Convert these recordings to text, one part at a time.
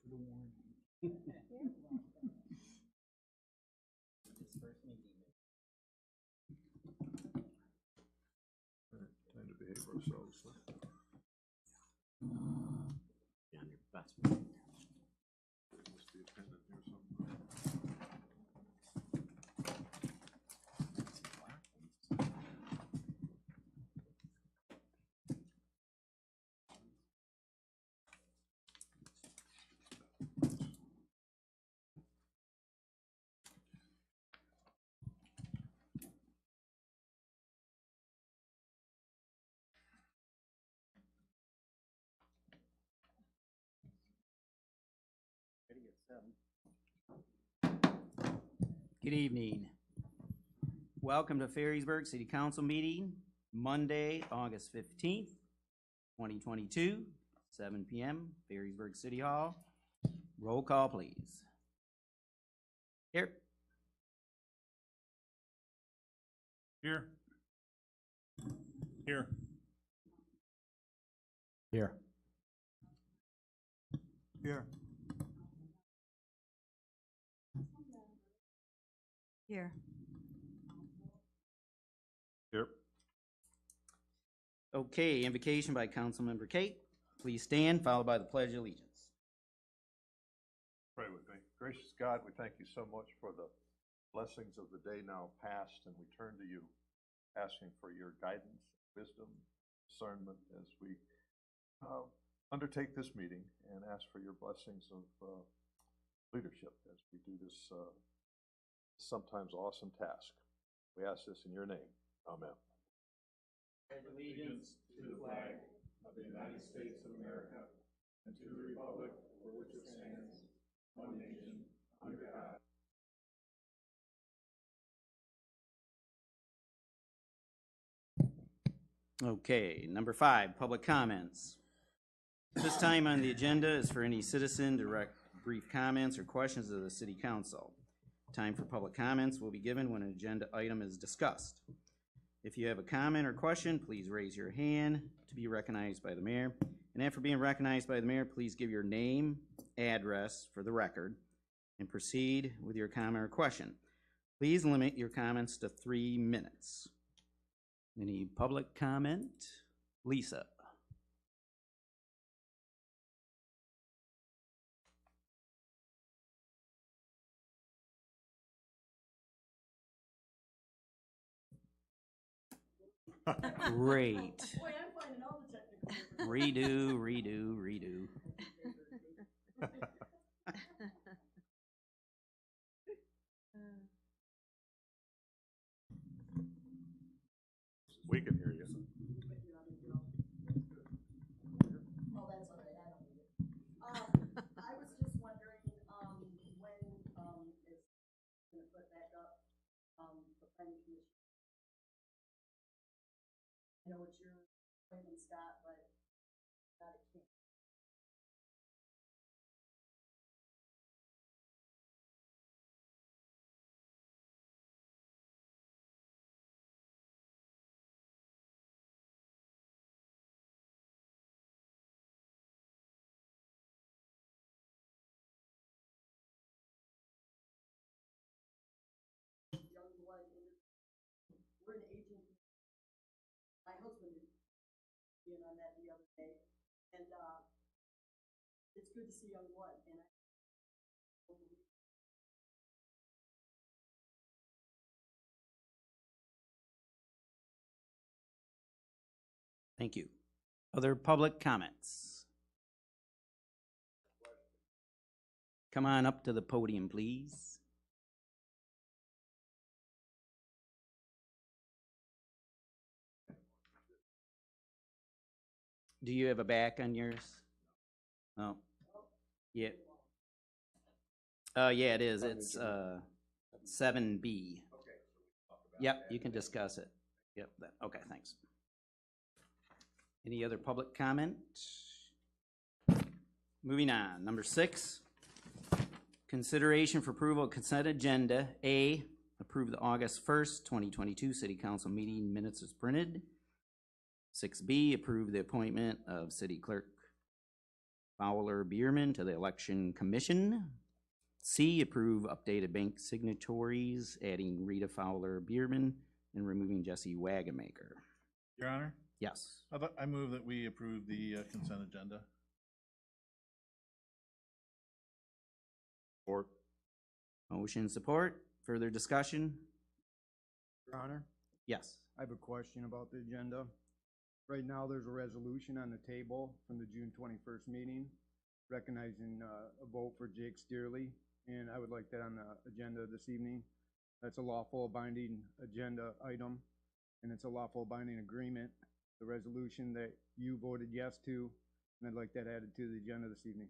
Time to behave ourselves. Yeah, on your best. Must be a pendant here somewhere. Good evening. Welcome to Ferrysburg City Council meeting, Monday, August 15th, 2022, 7 p.m., Ferrysburg City Hall. Roll call, please. Here. Here. Here. Here. Here. Here. Here. Okay, invocation by Councilmember Kate. Please stand, followed by the Pledge of Allegiance. Pray with me. Gracious God, we thank you so much for the blessings of the day now past, and we turn to you, asking for your guidance, wisdom, discernment as we undertake this meeting, and ask for your blessings of leadership as we do this sometimes awesome task. We ask this in your name. Amen. Allegiance to the flag of the United States of America and to the republic for which it stands, one nation, under God. Okay, number 5, public comments. This time on the agenda is for any citizen to direct brief comments or questions of the City Council. Time for public comments will be given when an agenda item is discussed. If you have a comment or question, please raise your hand to be recognized by the mayor. And after being recognized by the mayor, please give your name, address for the record, and proceed with your comment or question. Please limit your comments to 3 minutes. Any public comment? Lisa. Great. Boy, I'm finding all the technical. Redo. We can hear you. Oh, that's all right, I don't need it. I was just wondering, when, is gonna put back up, the planning commission? I know it's your appointment, Scott, but not a king. Young blood, we're an aging. My husband is being on that the other day, and it's good to see young blood, and Thank you. Other public comments? Come on up to the podium, please. Do you have a back on yours? Oh, yeah. Yeah, it is. It's 7B. Yep, you can discuss it. Yep. Okay, thanks. Any other public comment? Moving on. Number 6, consideration for approval of consent agenda. A, approve the August 1st, 2022 City Council meeting minutes as printed. 6B, approve the appointment of city clerk Fowler Bierman to the Election Commission. C, approve updated bank signatories, adding Rita Fowler Bierman and removing Jesse Wagamaker. Your Honor, Yes. I move that we approve the consent agenda. Support. Motion support. Further discussion? Your Honor, Yes. I have a question about the agenda. Right now, there's a resolution on the table from the June 21st meeting recognizing a vote for Jake Steerley, and I would like that on the agenda this evening. That's a lawful binding agenda item, and it's a lawful binding agreement, the resolution that you voted yes to, and I'd like that added to the agenda this evening.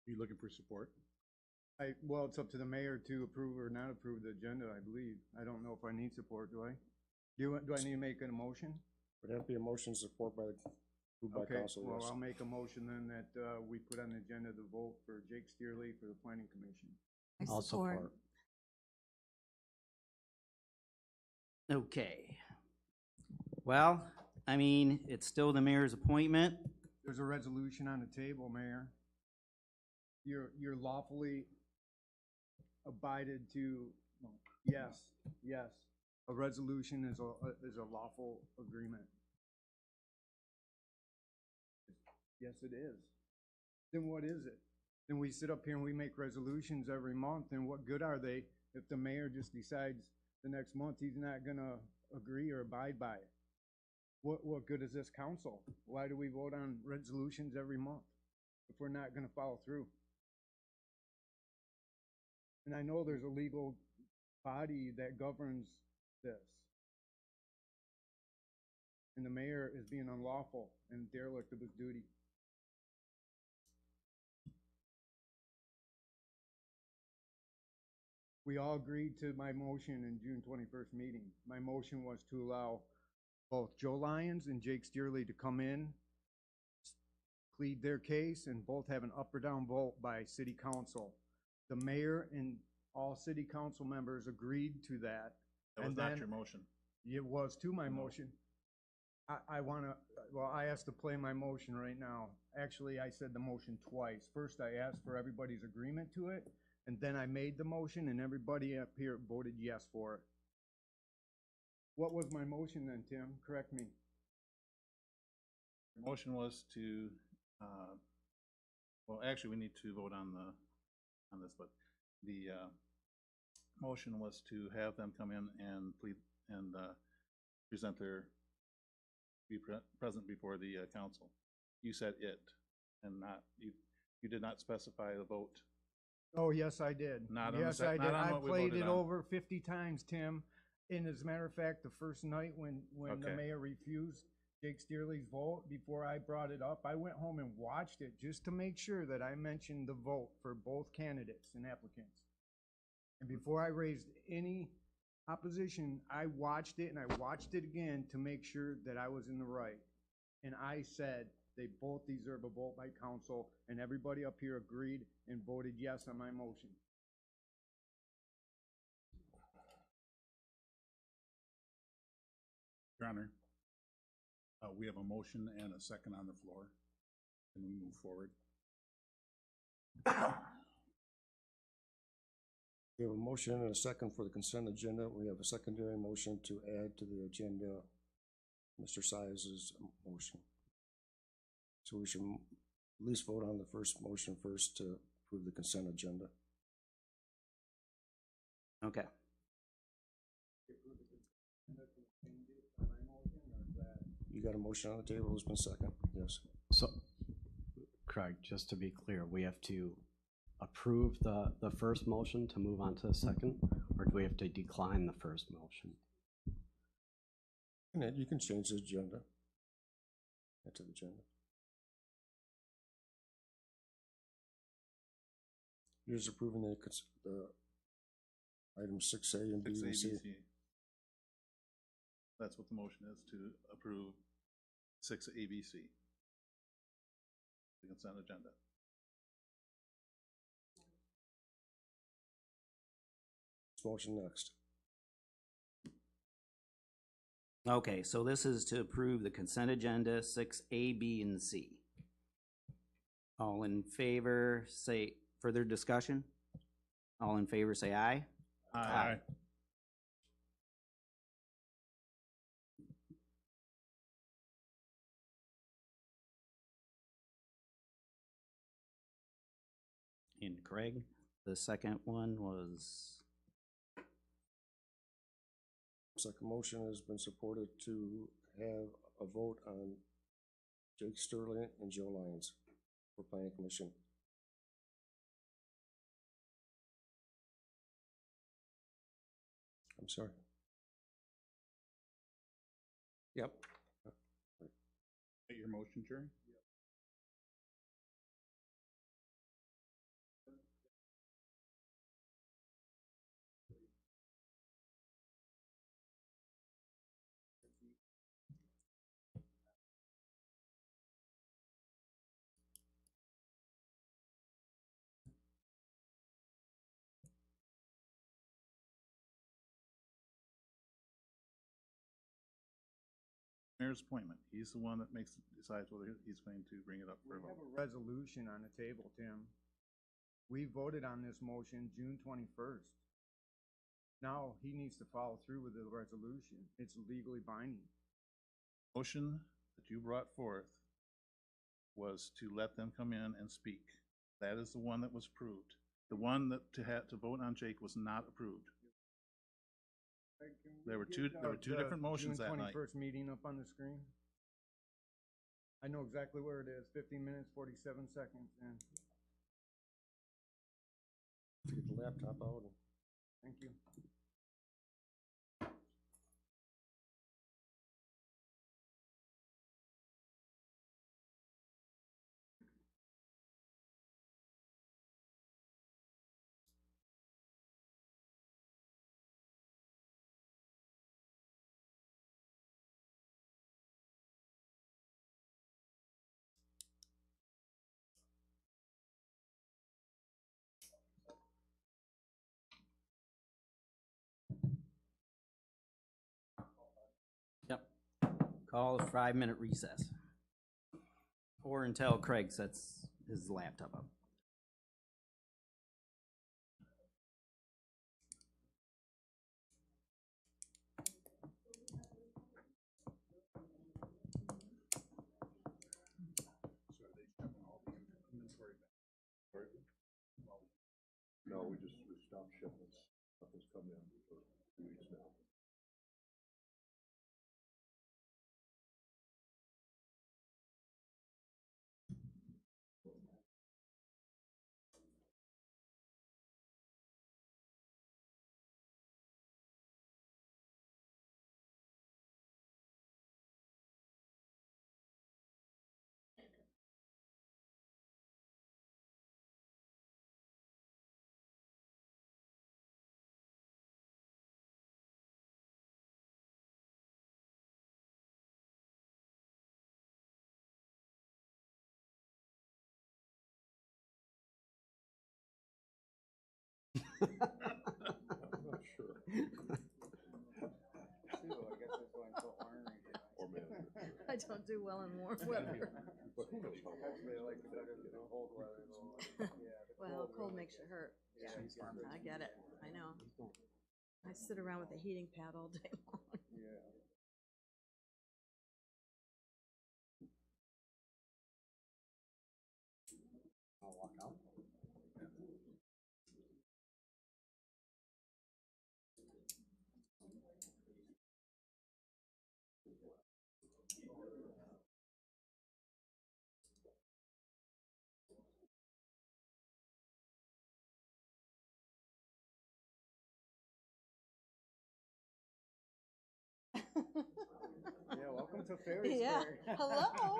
Are you looking for support? Well, it's up to the mayor to approve or not approve the agenda, I believe. I don't know if I need support, do I? Do I need to make a motion? Would have to be a motion support by, moved by Okay, council, well, yes. I'll make a motion then that we put on the agenda the vote for Jake Steerley for the planning commission. I'll support. Okay. Well, I mean, it's still the mayor's appointment. There's a resolution on the table, Mayor. You're lawfully abided to, yes. A resolution is a lawful agreement. Yes, it is. Then what is it? Then we sit up here and we make resolutions every month, and what good are they if the mayor just decides the next month he's not gonna agree or abide by it? What good is this council? Why do we vote on resolutions every month if we're not gonna follow through? And I know there's a legal body that governs this. And the mayor is being unlawful and derelict of his duty. We all agreed to my motion in June 21st meeting. My motion was to allow both Joe Lyons and Jake Steerley to come in, plead their case, and both have an up or down vote by city council. The mayor and all city council members agreed to that. That was not your motion. It was to my No. motion. I asked to play my motion right now. Actually, I said the motion twice. First, I asked for everybody's agreement to it, and then I made the motion, and everybody up here voted yes for it. What was my motion then, Tim? Correct me. Your motion was to, well, actually, we need to vote on this, but the motion was to have them come in and plead and present be present before the council. You said it, and not, you did not specify the vote. Oh, yes, I did. Not on Yes, the I not did. on I what we played voted it on. over 50 times, Tim. And as a matter of fact, the first night when the Okay. mayor refused Jake Steerley's vote, before I brought it up, I went home and watched it just to make sure that I mentioned the vote for both candidates and applicants. And before I raised any opposition, I watched it and I watched it again to make sure that I was in the right. And I said they both deserve a vote by council, and everybody up here agreed and voted yes on my motion. Your Honor, we have a motion and a second on the floor. Can we move forward? We have a motion and a second for the consent agenda. We have a secondary motion to add to the agenda Mr. Sias's motion. So we should at least vote on the first motion first to approve the consent agenda. Okay. You got a motion on the table, it's been second, yes. So, Craig, just to be clear, we have to approve the first motion to move on to the second, or do we have to decline the first motion? And then you can change the agenda. Add to the agenda. You're just approving the item 6A and B and C. 6ABC. That's what the motion is, to approve 6 ABC. The consent agenda. motion next. Okay, so this is to approve the consent agenda, 6A, B, and C. All in favor, say, further discussion? All in favor, say aye. Aye. And Craig, the second one was, Second motion has been supported to have a vote on Jake Sterling and Joe Lyons for planning commission. I'm sorry. Yep. Your motion, Jerry? Mayor's appointment. He's the one that decides whether he's going to bring it up We for a have vote. a resolution on the table, Tim. We voted on this motion June 21st. Now he needs to follow through with the resolution. It's legally binding. Motion that you brought forth was to let them come in and speak. That is the one that was approved. The one that to vote on Jake was not approved. There were two different motions that night. June 21st meeting up on the screen. I know exactly where it is, 15 minutes, 47 seconds, and Get the laptop out. thank you. yep. Call a 5-minute recess. Or until Craig sets his laptop up. So are they shipping all the inventory back? No, we stopped shipments. Nothing's come in for 2 weeks now. I'm not sure. Or manager. I don't do well in warm weather. But who knows how long. Well, cold makes you hurt. Yeah, I get it. I know. I sit around with a heating pad all day long. I'll walk out. Yeah, welcome to Ferrysburg. Yeah, hello.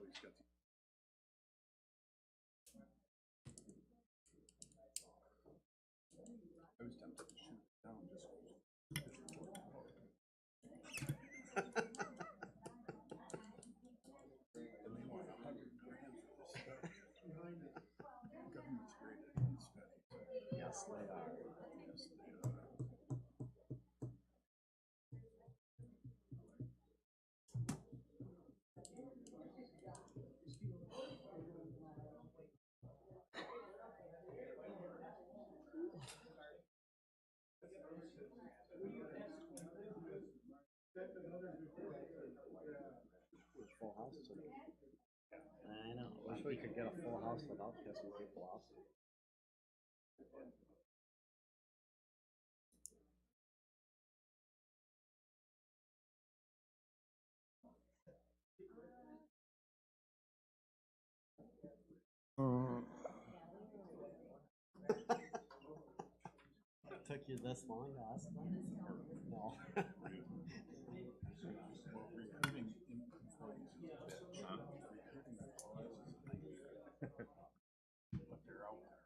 he's got the. I was tempted to shoot it down just. And they want $100,000 for this stuff. Government's great at doing studies. Yes, they are. Yes, they are. Full house today. I know. Wish we could get a full house without pissing people off. It took you this long to ask them? No. Recruiting employees is bad. Recruiting employees is a nightmare. But they're out there.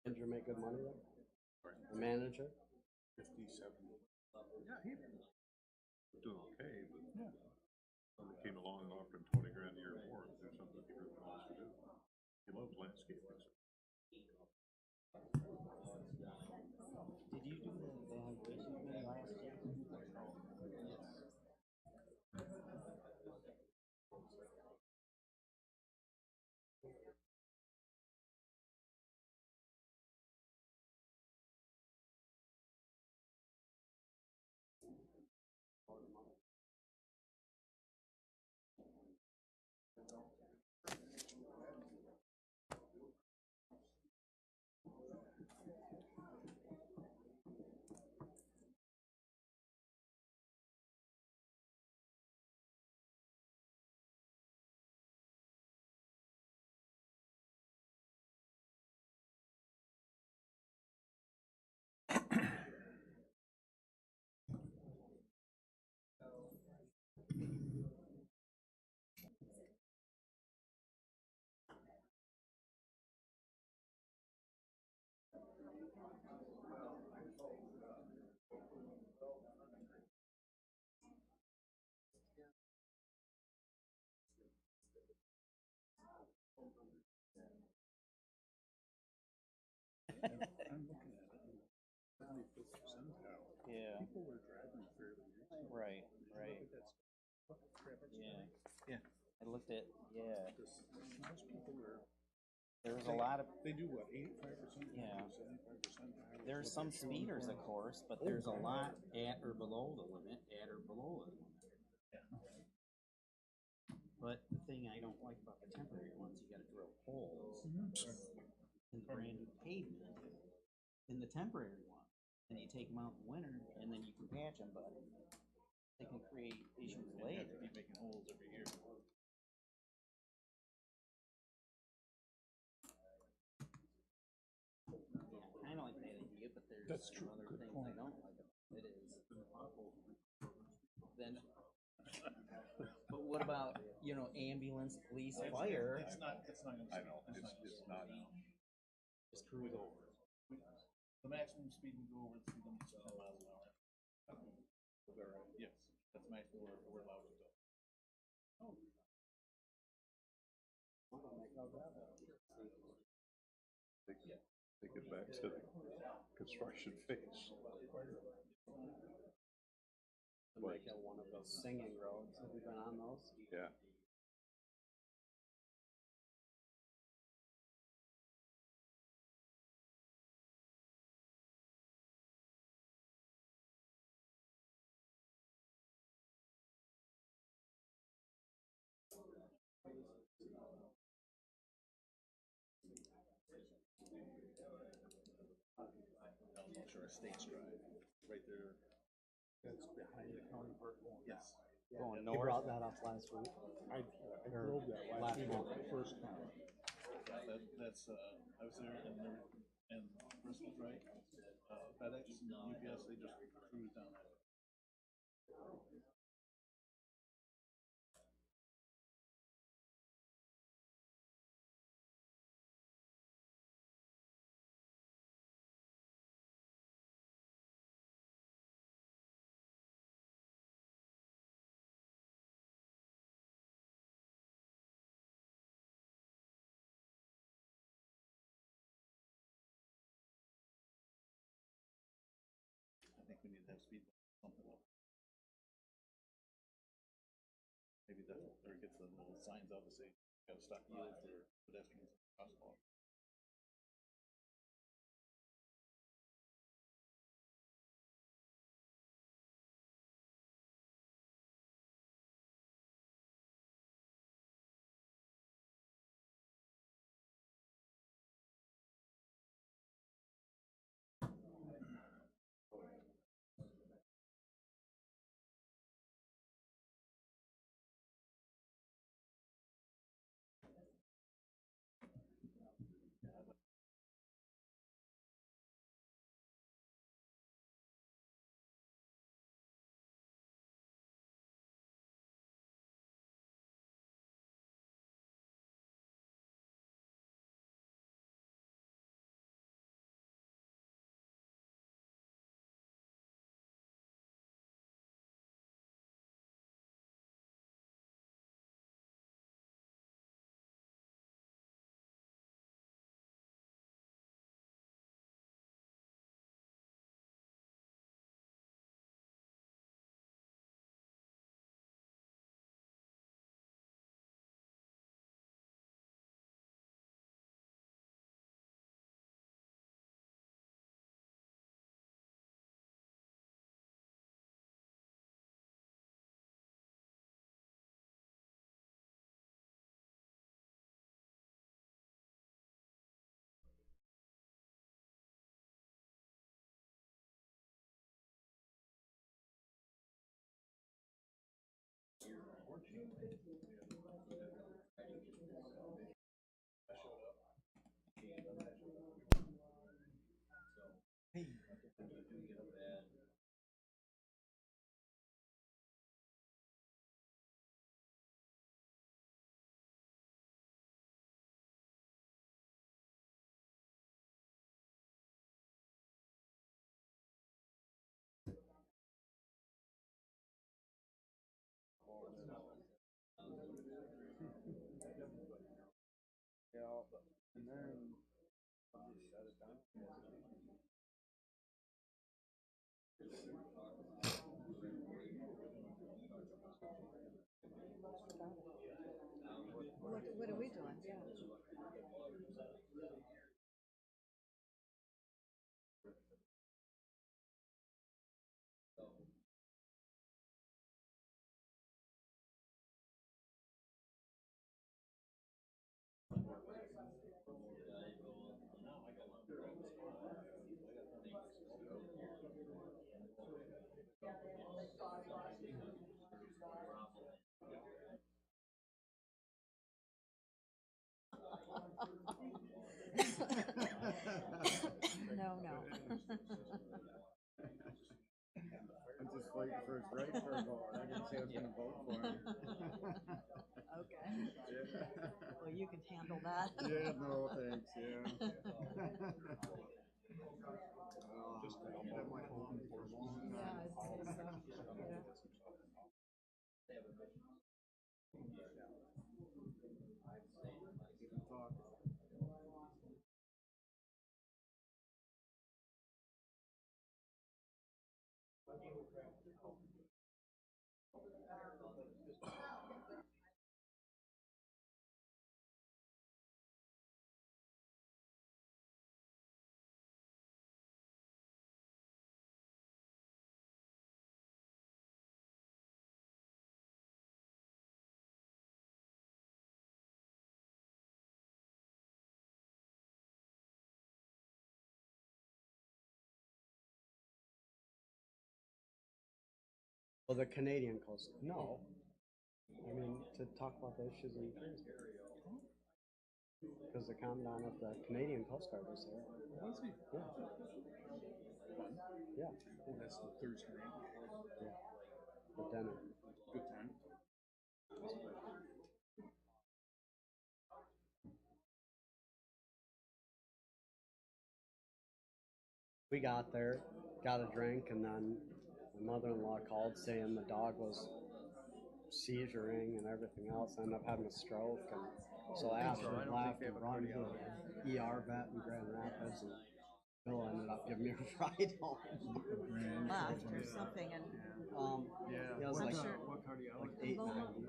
Did you make good money there? The manager? 57. Yeah, he doing okay, but somebody came along and offered him 20 grand a year more to do something he really wants to do. He loves landscaping. Did you do the evaluation thing last year? I'm looking at it. 75th percentile. Yeah. People were driving fairly recently. Right, right. Look at that stuff. What the crap is Yeah. that? Yeah. I looked at, yeah, Most people are. there was a lot of, They do what, 85%? Yeah. 75%? there's some speeders, of course, but there's a lot at or below the limit, at or below the limit. But the thing I don't like about the temporary ones, you gotta drill holes in the brand new pavement in the temporary one. And you take them out in the winter, and then you can patch them, but they can create issues They later. have to be making holes every year. Yeah, I kinda like that idea, but there's That's some true. other Good things point. I don't like about it is, then, but what about, you know, ambulance, police, fire, It's not gonna. I know, it's not. just cruise over. The maximum speed we go over the speed limit is 10 miles an hour. Yes, that's the maximum we're allowed to go. Take it back to the construction phase. To make it one of those singing roads. Have you been on those? Yeah. North Shore Estates Drive, right there. That's behind the county park. Yes. Going He north? brought that up last week. I Or drove that last week, month. first time. That's, I was there and Christmas, right? FedEx and UPS, they just cruise down that. I think we need to have speed bumps, something up. Maybe that, or get the little signs out to say, gotta stop yield for pedestrians and crosswalk. Yeah, and then I'll just shut it down. What are we doing? Yeah. No, no. I'm just waiting for his right for a vote. I didn't say I was gonna vote for him. Okay. Yeah. Well, you can handle that. Yeah, no, thanks, yeah. That might hold him for a long time. Yeah, I'd say so. Yeah. Keep him talking. Well, the Canadian Coast, no. I mean, to talk about the issues in Ferrysburg. Because the commandant of the Canadian Coast Guard was there. Was he? Yeah. Yeah. Oh, that's the Thursday night. Yeah. The dinner. Good time. We got there, got a drink, and then my mother-in-law called saying the dog was seizuring and everything else. I ended up having a stroke, and so I asked her to left and run to the ER vet in Grand Rapids, and Bill ended up giving me a ride home. Left or something and Yeah, it was I'm like, sure- like Boma, 890.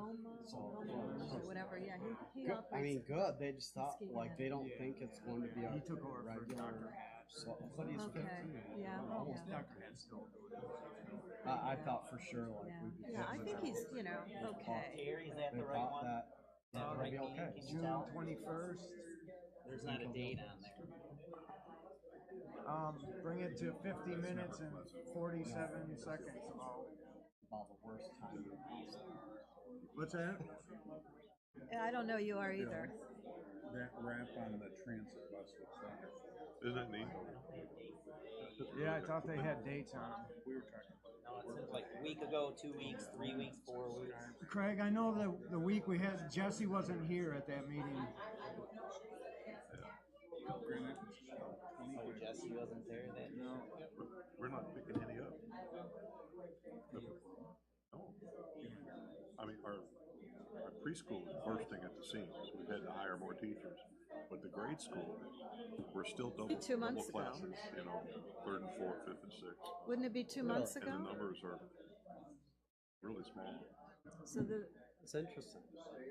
or whatever, yeah, he Good. I operates. mean, good. They just thought, Ski like, they don't Yeah. think it's going to be a He took over for regular. Dr. So, But he's Okay, 15. yeah, Almost yeah. Dr. Head's still doing it. I thought for sure, like, Yeah, we'd be yeah, I good. think he's, you know, okay. Terry, is that They the right thought one? that it would be Right okay. meeting, can you June tell? 21st. There's not a date on there. Bring it to 50 minutes and 47 seconds. About the worst time. What's that? I don't know you are either. That wrap on the transit bus looks like. Isn't it neat? Yeah, I thought they had dates on them. We were talking about. No, it says like a week ago, 2 weeks, 3 weeks, 4 weeks. Craig, I know that the week we had, Jesse wasn't here at that meeting. Oh, Jesse wasn't there then? No. We're not picking any up. No. I mean, our preschool is bursting at the seams. We've had to hire more teachers. But the grade school, we're still double, 2 months double ago. classes, you know, 3rd and 4th, 5th and 6th. Wouldn't it be 2 months And ago? the numbers are really small. So It's interesting.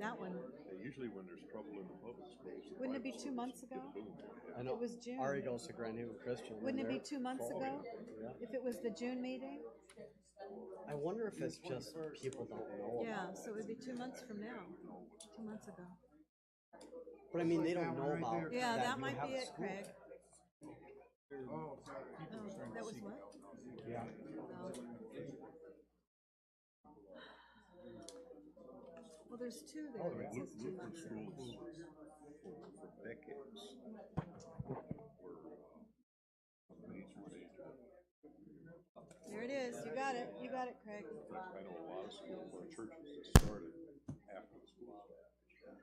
that one, And usually when there's trouble in the public schools. the Wouldn't it be private 2 months schools get ago? a boom. I know. It was June. Ari goes to Grand Haven Christian. wouldn't it and be they're- 2 months ago? Yeah. If it was the June meeting? I wonder if it's just people don't know. Yeah, about so it would be 2 months from now, 2 months ago. it. But I mean, they That don't one know right about. there. Yeah, that you might have be a it, school. Craig. Oh, sorry. Oh, that was what? Yeah. Oh. Well, there's two there. It says 2 months ago. For decades were major. There it is. You got it. You got it, Craig. In fact, I know a lot of schools where churches that started after the school started.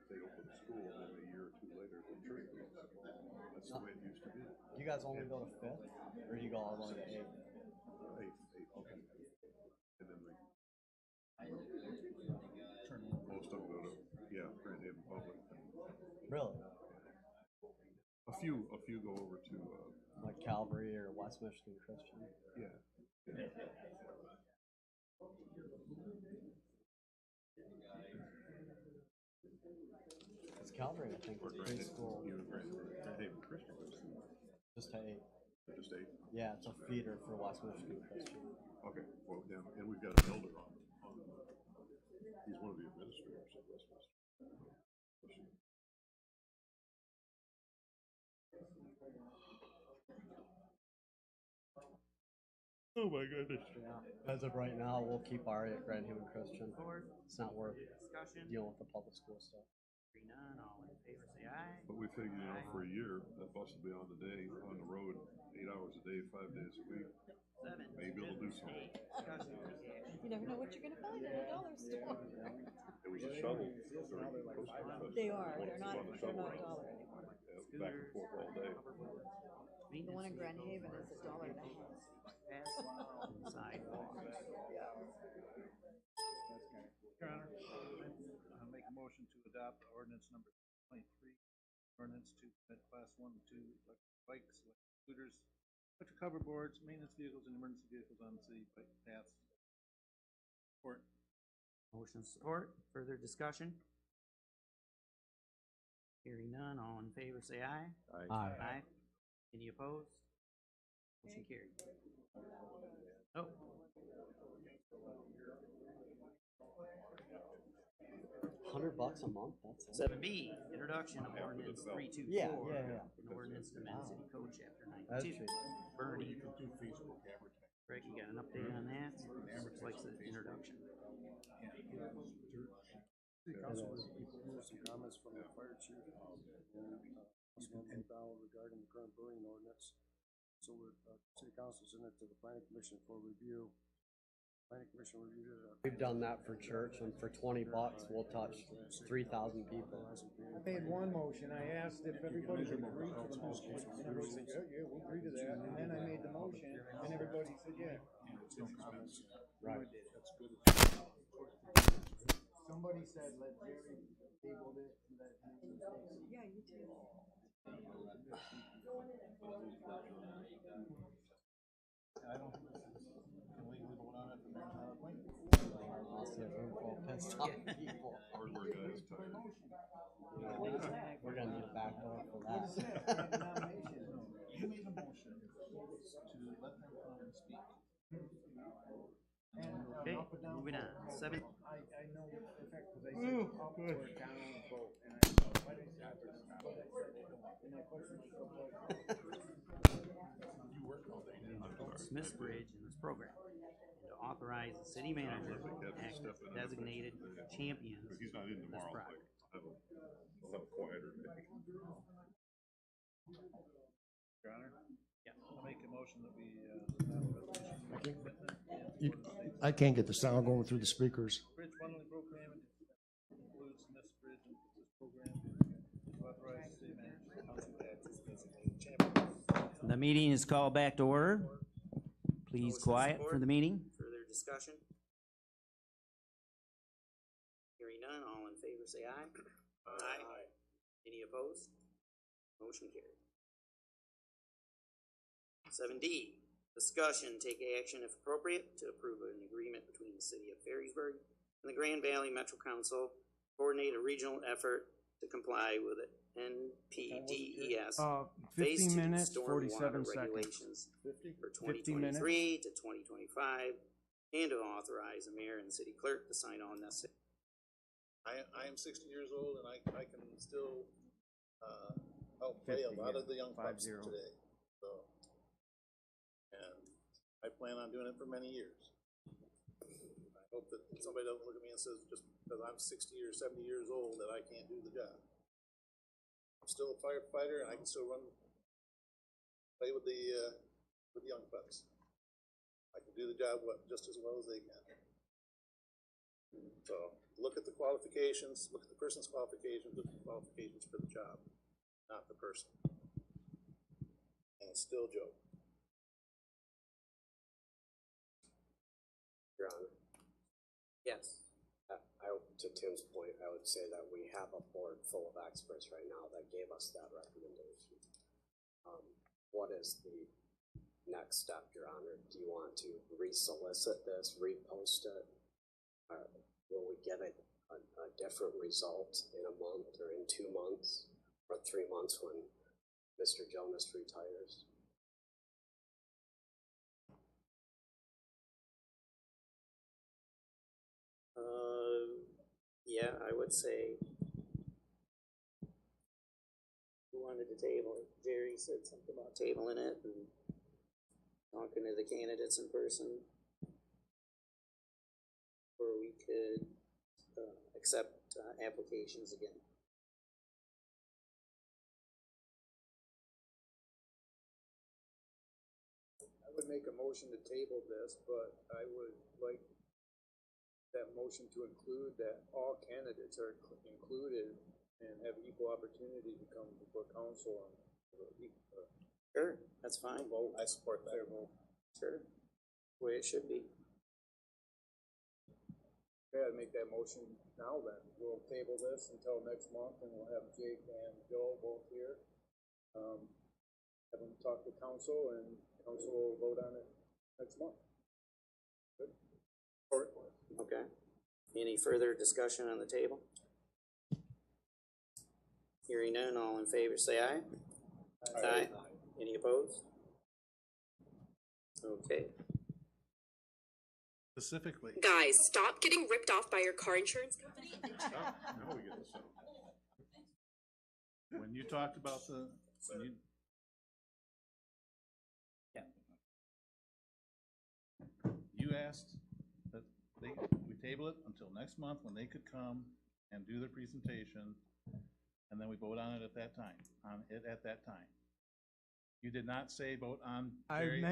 They open the school and then a year or two later the church goes. That's the way it used to be. You guys only go to 5th, or you go all the way to 8th? Eighth. Okay. And then most of them go to, Grand Haven Public. Really? A few go over to, Like Calvary or West Michigan Christian? yeah. It's Calvary, I think, Or is Grand preschool, Grand Haven Christian. just to 8. Just 8. Yeah, it's a feeder for West Michigan Christian. Okay, well, yeah, and we've got an elder on, he's one of the administrators at Westminster. Oh my goodness. As of right now, we'll keep Ari at Grand Haven Christian. Board, It's not worth discussion, dealing with the public school stuff. hearing none, all in favor say aye. But we figured, for a year, that bus will be on the day, on the road, 8 hours a day, 5 days a week. 7. Maybe it'll do something. Discussion, action. You never know what you're gonna find in a dollar store. It was a shuttle during the Coast Guard Festival. They are. One They're was not. on the They're shuttle. not dollar anymore. Yeah, back and forth all day. The one in Grand Haven is $1.50. Pass sidewalk. Your Honor, I'll make a motion to adopt ordinance number 23, ordinance to permit class 1 and 2 electric bikes, electric scooters, electric hoverboards, maintenance vehicles, and emergency vehicles on city bike paths. Support. Motion support, further discussion? Hearing none, all in favor say aye. Aye. Any opposed? Motion carried. Oh. $100 a month, that's it. 7B, introduction of ordinance 324. Yeah, yeah. An ordinance to amend city code chapter That's 92. true. Burning. Craig, you got an update on that? Looks like the introduction. City Council will review some comments from the fire chief and Councilman McDowell regarding the current burning ordinance. So City Council sent it to the planning commission for review. Planning commission reviewed it. We've done that for church, and for $20, we'll touch 3,000 people. I made one motion, I asked if everybody agreed to the motion, and everybody said, yeah, we'll agree to that, and then I made the motion, and everybody said, yeah. Right. Somebody said, let Jerry table it, let him. Yeah, you too. I don't think this is, can legally vote on it if the mayor's not appointed? I'll say room full of pissed off people. Hardware guys tired. We're gonna need a back door for that. You made a motion to let them come and speak. Okay, moving on. Seven. I know, in fact, because I said up or down vote, and I said, what is that? And my question was, Smith's Bridge in this program, and to authorize the city manager to act as designated champions of He's not in this tomorrow, project. I'll have a quieter day. Your Honor? Yeah. I'll make a motion that we, I can't get the sound going through the speakers. Bridge bundling program includes Smith's Bridge and this program to authorize the city manager to council to act as designated champion. The meeting is called back to order. Please quiet for the meeting. Further discussion? Hearing none, all in favor say aye. Aye. Any opposed? Motion carried. 7D, discussion, take action if appropriate to approve an agreement between the city of Ferrysburg and the Grand Valley Metro Council, coordinate a regional effort to comply with the NPDES Phase 15 2 minutes, stormwater 47 seconds. regulations for 50 minutes. 2023 to 2025, and to authorize the mayor and the city clerk to sign all necessary. I am 60 years old and I can still, help play a lot of the young pups 5-0. today, so. And I plan on doing it for many years. I hope that somebody doesn't look at me and says, just because I'm 60 or 70 years old, that I can't do the job. I'm still a firefighter and I can still play with the young pups. I can do the job just as well as they can. So, look at the qualifications, look at the person's qualifications, look at the qualifications for the job, not the person. And it's still Joe. Your Honor, Yes. to Tim's point, I would say that we have a board full of experts right now that gave us that recommendation. What is the next step, Your Honor? Do you want to re-solicit this, repost it? Or will we get a different result in a month or in 2 months or 3 months when Mr. Jonas retires? Yeah, I would say. Who wanted to table it? Jerry said something about tabling it and talking to the candidates in person. Or we could accept applications again. I would make a motion to table this, but I would like that motion to include that all candidates are included and have equal opportunity to come before council and Sure, that's fine. vote. I support that. Sure, the way it should be. Okay, I'd make that motion now then. We'll table this until next month and we'll have Jake and Joe both here. Have them talk to council and council will vote on it next month. Good. Okay. Any further discussion on the table? Hearing none, all in favor say aye. Aye. Any opposed? Okay. Specifically, Guys, stop getting ripped off by your car insurance company. Now we get the sound. when you talked about when you asked that we table it until next month when they could come and do their presentation, and then we vote on it at that time. You did not say vote on Jerry.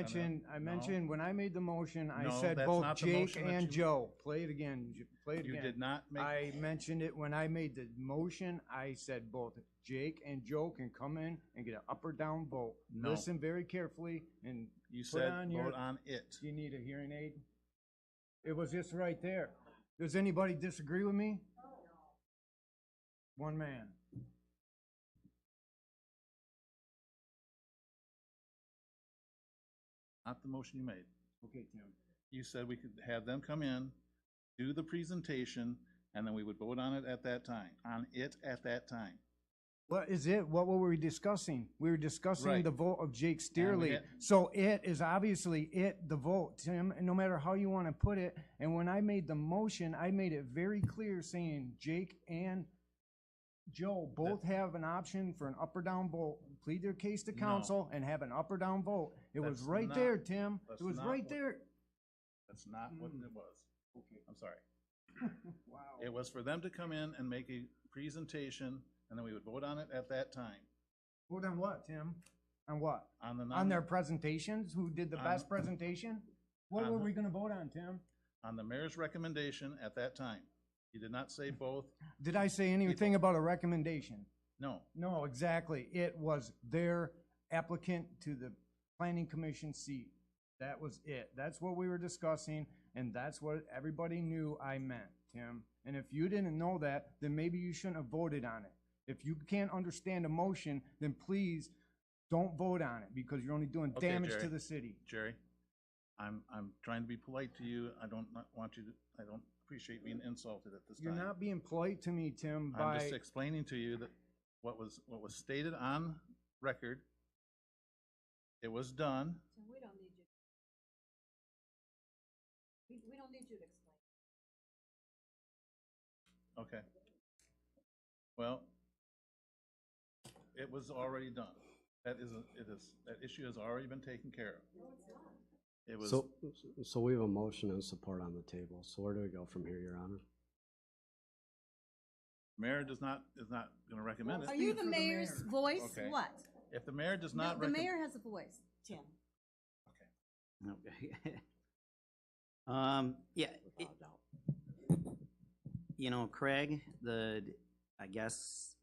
I mentioned, when I made the motion, I No, said that's both not the Jake motion that and you- Joe. Play it again, play it You again. did not make. I mentioned it when I made the motion, I said both Jake and Joe can come in and get an up or down vote. No. Listen very carefully and You put said on vote your, on it. do you need a hearing aid? It was just right there. Does anybody disagree with me? One man. Not the motion you made. Okay, Tim. You said we could have them come in, do the presentation, and then we would vote on it at that time, What is it? What were we discussing? We were discussing Right. the vote of Jake And we Steerley. had- So it is obviously the vote, Tim, and no matter how you want to put it. And when I made the motion, I made it very clear saying Jake and Joe both have an option for an up or down vote. Plead their case to No. council and have an up or down vote. It was That's right not- there, Tim. that's It was not right what- there. That's not what it was. Okay. I'm sorry. Wow. It was for them to come in and make a presentation, and then we would vote on it at that time. Vote on what, Tim? On what? On the On their presentations? Who did the On- best presentation? What on were the- we gonna vote on, Tim? on the mayor's recommendation at that time. You did not say both. Did I say anything about a recommendation? No. No, exactly. It was their applicant to the planning commission seat. That was it. That's what we were discussing, and that's what everybody knew I meant, Tim. And if you didn't know that, then maybe you shouldn't have voted on it. If you can't understand a motion, then please don't vote on it, because you're only doing Okay, damage Jerry. to the city. Jerry, I'm trying to be polite to you. I don't want you to, I don't appreciate being insulted at this time. You're not being polite to me, Tim, I'm just by, explaining to you that what was stated on record, it was done. So we don't need you. We don't need you to explain. Okay. Well, it was already done. That issue has already been taken care of. It was, So we have a motion and support on the table. So where do we go from here, Your Honor? mayor is not gonna recommend Are it. you the mayor's voice? Okay. What? If the mayor does not The recommend. mayor has a voice, Tim. Okay. Yeah, Craig, I guess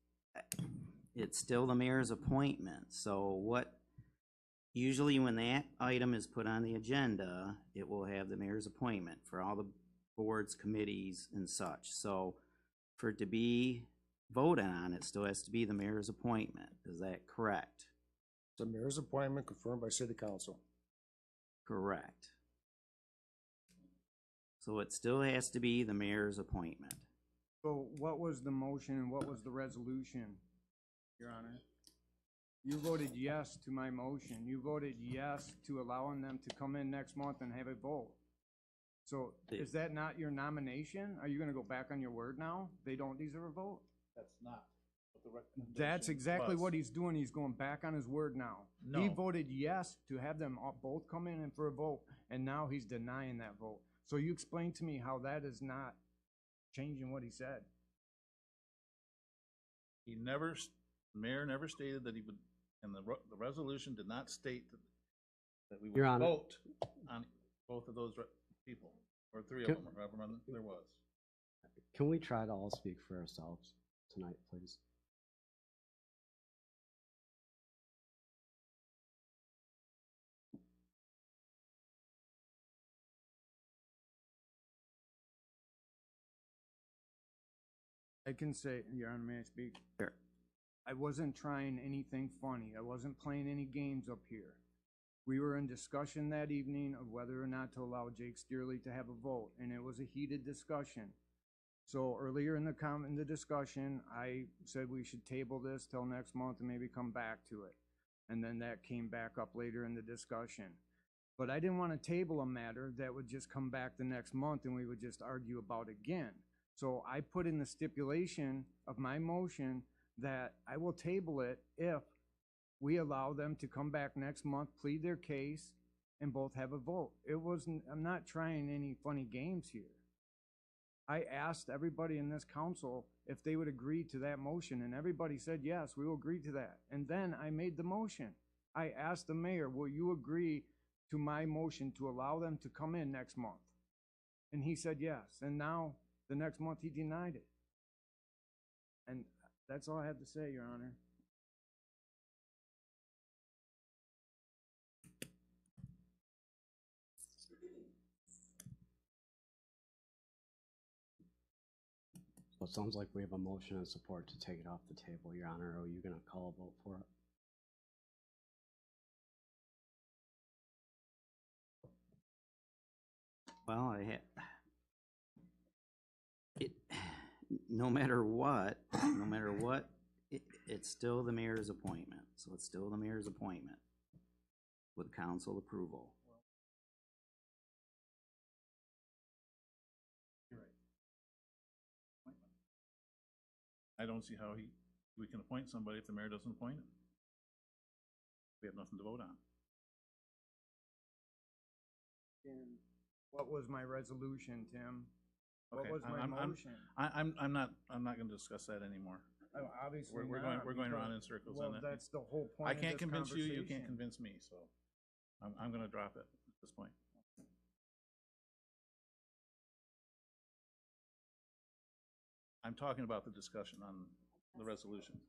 it's still the mayor's appointment, so usually when that item is put on the agenda, it will have the mayor's appointment for all the boards, committees, and such. So for it to be voted on, it still has to be the mayor's appointment. Is that correct? The mayor's appointment confirmed by city council. Correct. So it still has to be the mayor's appointment. so what was the motion and what was the resolution, Your Honor? You voted yes to my motion. You voted yes to allowing them to come in next month and have a vote. So is that not your nomination? Are you gonna go back on your word now? They don't deserve a vote? That's not what the recommendation That's exactly was. what he's doing. He's going back on his word now. He No. voted yes to have them both come in and for a vote, and now he's denying that vote. So you explain to me how that is not changing what he said. He never, mayor never stated that he would, and the resolution did not state that we would Your Honor. vote on both of those people, or three of them, or however many there was. Can we try to all speak for ourselves tonight, please? I can say, Your Honor, may I speak? Sure. I wasn't trying anything funny. I wasn't playing any games up here. We were in discussion that evening of whether or not to allow Jake Steerley to have a vote, and it was a heated discussion. So earlier in the discussion, I said we should table this till next month and maybe come back to it. And then that came back up later in the discussion. But I didn't want to table a matter that would just come back the next month and we would just argue about again. So I put in the stipulation of my motion that I will table it if we allow them to come back next month, plead their case, and both have a vote. It wasn't, I'm not trying any funny games here. I asked everybody in this council if they would agree to that motion, and everybody said, yes, we will agree to that. And then I made the motion. I asked the mayor, will you agree to my motion to allow them to come in next month? And he said yes, and now, the next month, he denied it. And that's all I have to say, Your Honor. So it sounds like we have a motion and support to take it off the table, Your Honor. Are you gonna call a vote for it? Well, no matter what, it's still the mayor's appointment. So it's still the mayor's appointment with council approval. You're right. I don't see how we can appoint somebody if the mayor doesn't appoint him. We have nothing to vote on. And what was my resolution, Tim? What Okay, was my motion? I'm not gonna discuss that anymore. Obviously We're not, going around in because- circles well, on that. that's the whole point I of can't this convince you, you can't conversation. convince me, so I'm gonna drop it at this point. I'm talking about the discussion on the resolution.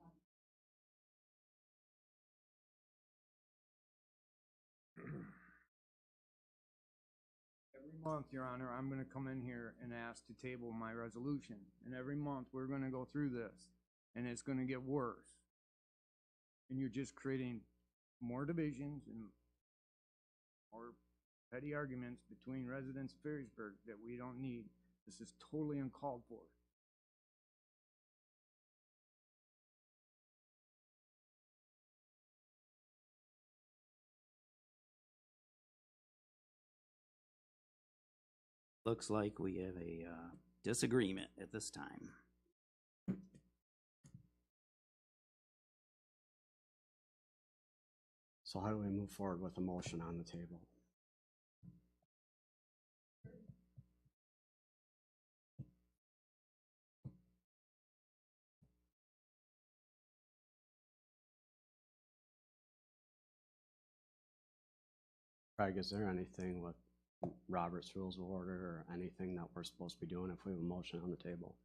Every month, Your Honor, I'm gonna come in here and ask to table my resolution. And every month, we're gonna go through this, and it's gonna get worse. And you're just creating more divisions and more petty arguments between residents of Ferrysburg that we don't need. This is totally uncalled for. Looks like we have a disagreement at this time. So how do we move forward with a motion on the table? Craig, is there anything with Robert's Rules of Order or anything that we're supposed to be doing if we have a motion on the table?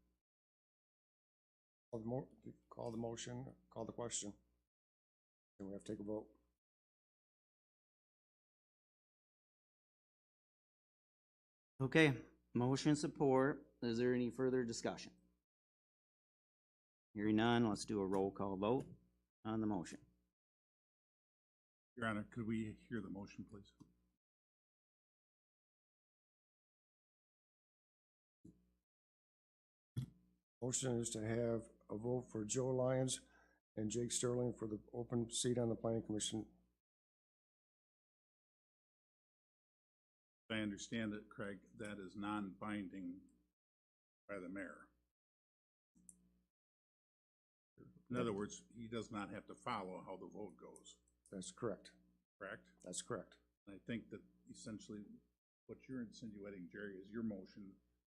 Call the motion, call the question. And we have to take a vote. Okay, motion support. Is there any further discussion? Hearing none, let's do a roll call vote on the motion. Your Honor, could we hear the motion, please? Motion is to have a vote for Joe Lyons and Jake Sterling for the open seat on the planning commission. If I understand it, Craig, that is non-binding by the mayor. In other words, he does not have to follow how the vote goes, That's correct. correct? That's correct. And I think that essentially what you're insinuating, Jerry, is your motion,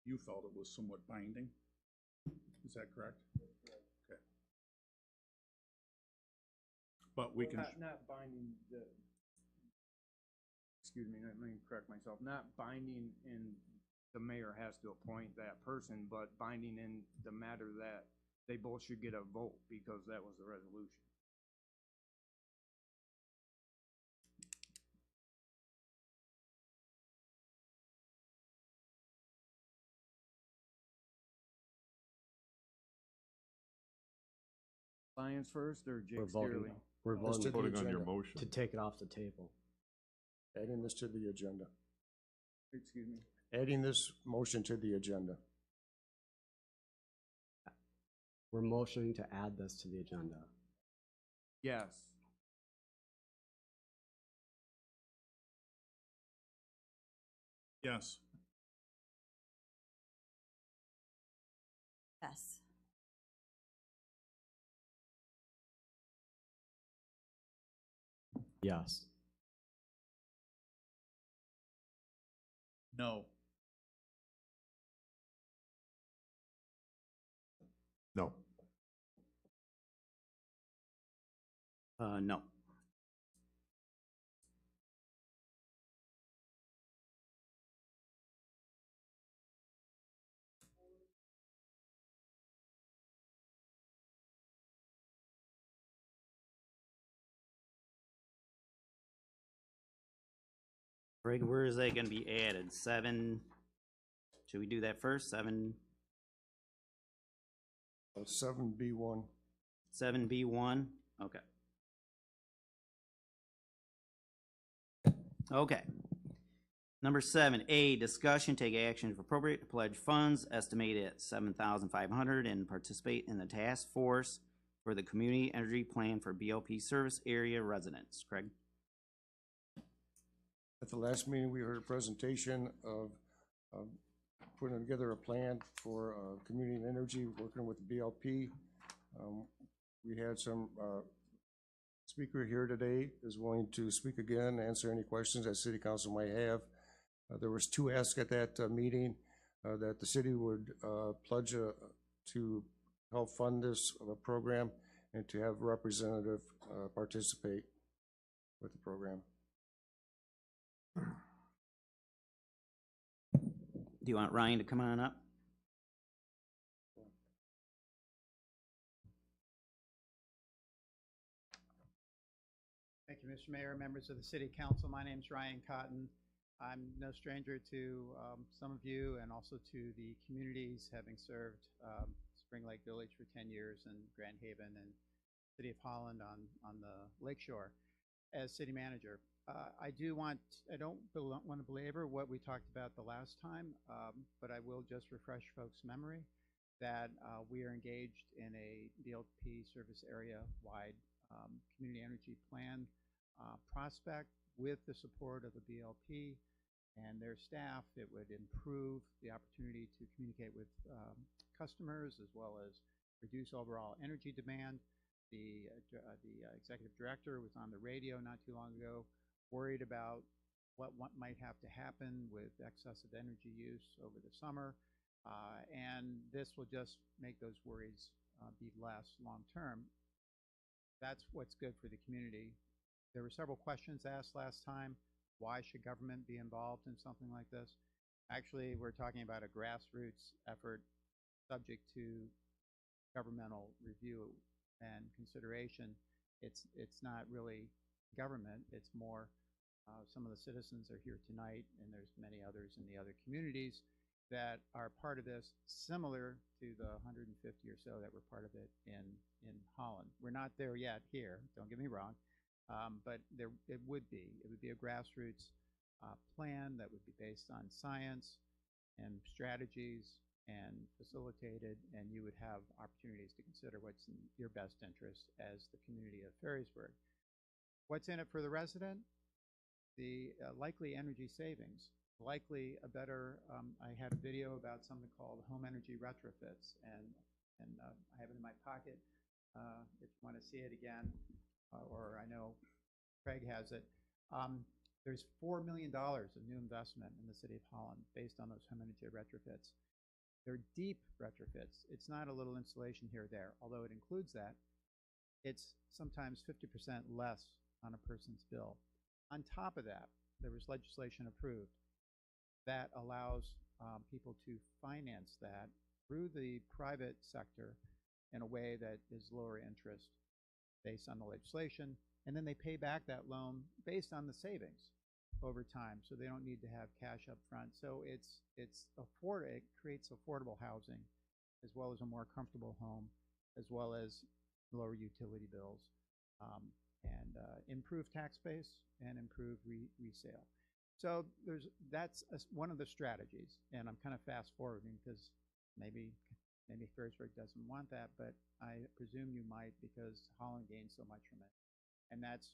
you felt it was somewhat binding. Is that correct? Okay. But we can, Not binding the, excuse me, let me correct myself, not binding in the mayor has to appoint that person, but binding in the matter that they both should get a vote because that was the resolution. Lyons first or Jake We're voting. Steerley? We're Let's voting do the Voting on your agenda. motion. to take it off the table. Adding this to the agenda. Excuse me. Adding this motion to the agenda. We're motioning to add this to the agenda. Yes. yes, Yes. Yes. No. No. No. Greg, where is that gonna be added? 7, should we do that first? 7B1. 7B1? Okay. Okay. Number 7A, discussion, take action if appropriate to pledge funds estimated at $7,500 and participate in the task force for the community energy plan for BLP service area residents. Craig? At the last meeting, we heard a presentation of putting together a plan for community energy, working with the BLP. We had some speaker here today is willing to speak again, answer any questions that city council might have. There was 2 asks at that meeting, that the city would pledge to help fund this program and to have a representative participate with the program. Do you want Ryan to come on up? Thank you, Mr. Mayor, members of the City Council. My name is Ryan Cotton. I'm no stranger to some of you and also to the communities, having served Spring Lake Village for 10 years and Grand Haven and City of Holland on the Lakeshore as city manager. I don't want to belabor what we talked about the last time, but I will just refresh folks' memory that we are engaged in a BLP service area wide community energy plan prospect with the support of the BLP and their staff. It would improve the opportunity to communicate with customers as well as reduce overall energy demand. The executive director was on the radio not too long ago, worried about what might have to happen with excessive energy use over the summer, and this will just make those worries be less long term. That's what's good for the community. There were several questions asked last time. Why should government be involved in something like this? Actually, we're talking about a grassroots effort subject to governmental review and consideration. It's not really government, it's more some of the citizens are here tonight, and there's many others in the other communities that are part of this, similar to the 150 or so that were part of it in Holland. We're not there yet here, don't get me wrong, but it would be. It would be a grassroots plan that would be based on science and strategies and facilitated, and you would have opportunities to consider what's in your best interest as the community of Ferrysburg. What's in it for the resident? The likely energy savings, likely a better, I had a video about something called home energy retrofits, and I have it in my pocket if you want to see it again, or I know Craig has it. There's $4 million of new investment in the city of Holland based on those home energy retrofits. They're deep retrofits. It's not a little installation here or there, although it includes that. It's sometimes 50% less on a person's bill. On top of that, there was legislation approved that allows people to finance that through the private sector in a way that is lower interest based on the legislation, and then they pay back that loan based on the savings over time, so they don't need to have cash up front. So it creates affordable housing, as well as a more comfortable home, as well as lower utility bills, and improved tax base and improved resale. So that's one of the strategies, and I'm kind of fast forwarding because maybe Ferrysburg doesn't want that, but I presume you might, because Holland gained so much from it, and that's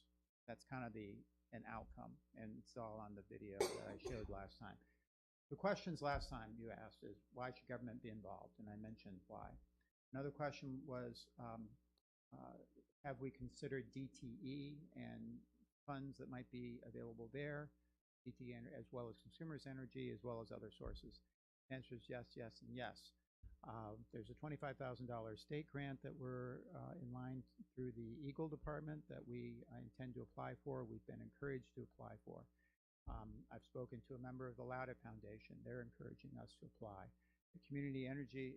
kind of an outcome, and it's all on the video that I showed last time. The questions last time you asked is, why should government be involved? And I mentioned why. Another question was, have we considered DTE and funds that might be available there? as well as consumers' energy, as well as other sources? Answer is yes, yes, and yes. There's a $25,000 state grant that we're in line through the Eagle Department that we intend to apply for. We've been encouraged to apply for. I've spoken to a member of the Lauda Foundation. They're encouraging us to apply. The the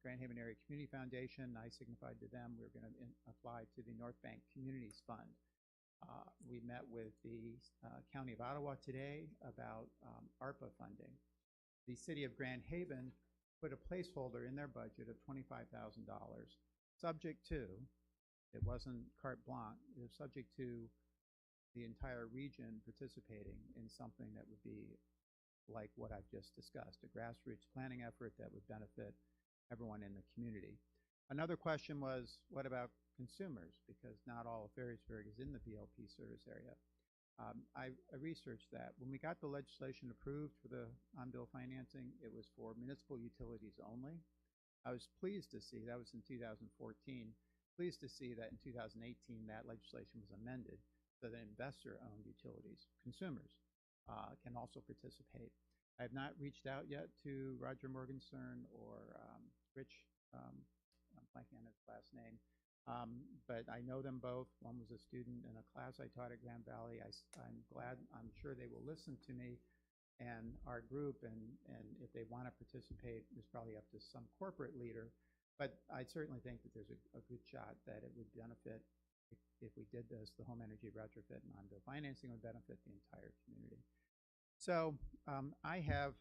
Grand Haven Area Community Foundation, I signified to them we're going to apply to the North Bank Communities Fund. We met with the County of Ottawa today about ARPA funding. The City of Grand Haven put a placeholder in their budget of $25,000, subject to, it wasn't carte blanche, it was subject to the entire region participating in something that would be like what I've just discussed, a grassroots planning effort that would benefit everyone in the community. Another question was, what about consumers? Because not all of Ferrysburg is in the BLP service area. I researched that. When we got the legislation approved for the on-bill financing, it was for municipal utilities only. I was pleased to see, that was in 2014, pleased to see that in 2018 that legislation was amended so that investor-owned utilities, consumers, can also participate. I have not reached out yet to Roger Morgenstern or Rich, I'm blanking on his last name, but I know them both. One was a student in a class I taught at Grand Valley. I'm sure they will listen to me and our group, and if they want to participate, it's probably up to some corporate leader, but I certainly think that there's a good shot that it would benefit, if we did this, the home energy retrofit and on-bill financing would benefit the entire community. So I have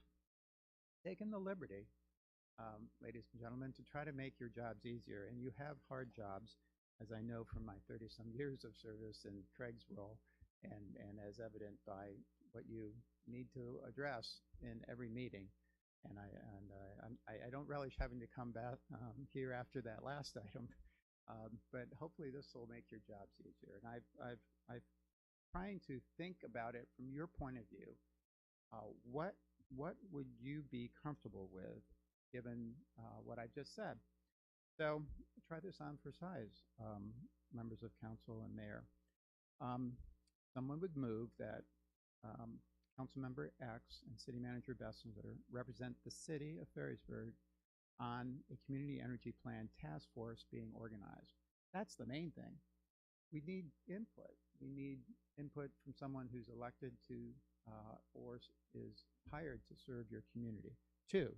taken the liberty, ladies and gentlemen, to try to make your jobs easier. And you have hard jobs, as I know from my 30-some years of service in Craig's role, and as evident by what you need to address in every meeting. And I don't relish having to come back here after that last item, but hopefully this will make your jobs easier. And I've trying to think about it from your point of view. What would you be comfortable with, given what I just said? So try this on for size, members of council and mayor. Someone would move that Councilmember X and City Manager Bessinger represent the city of Ferrysburg on a community energy plan task force being organized. That's the main thing. We need input. We need input from someone who's elected to or is hired to serve your community. 2,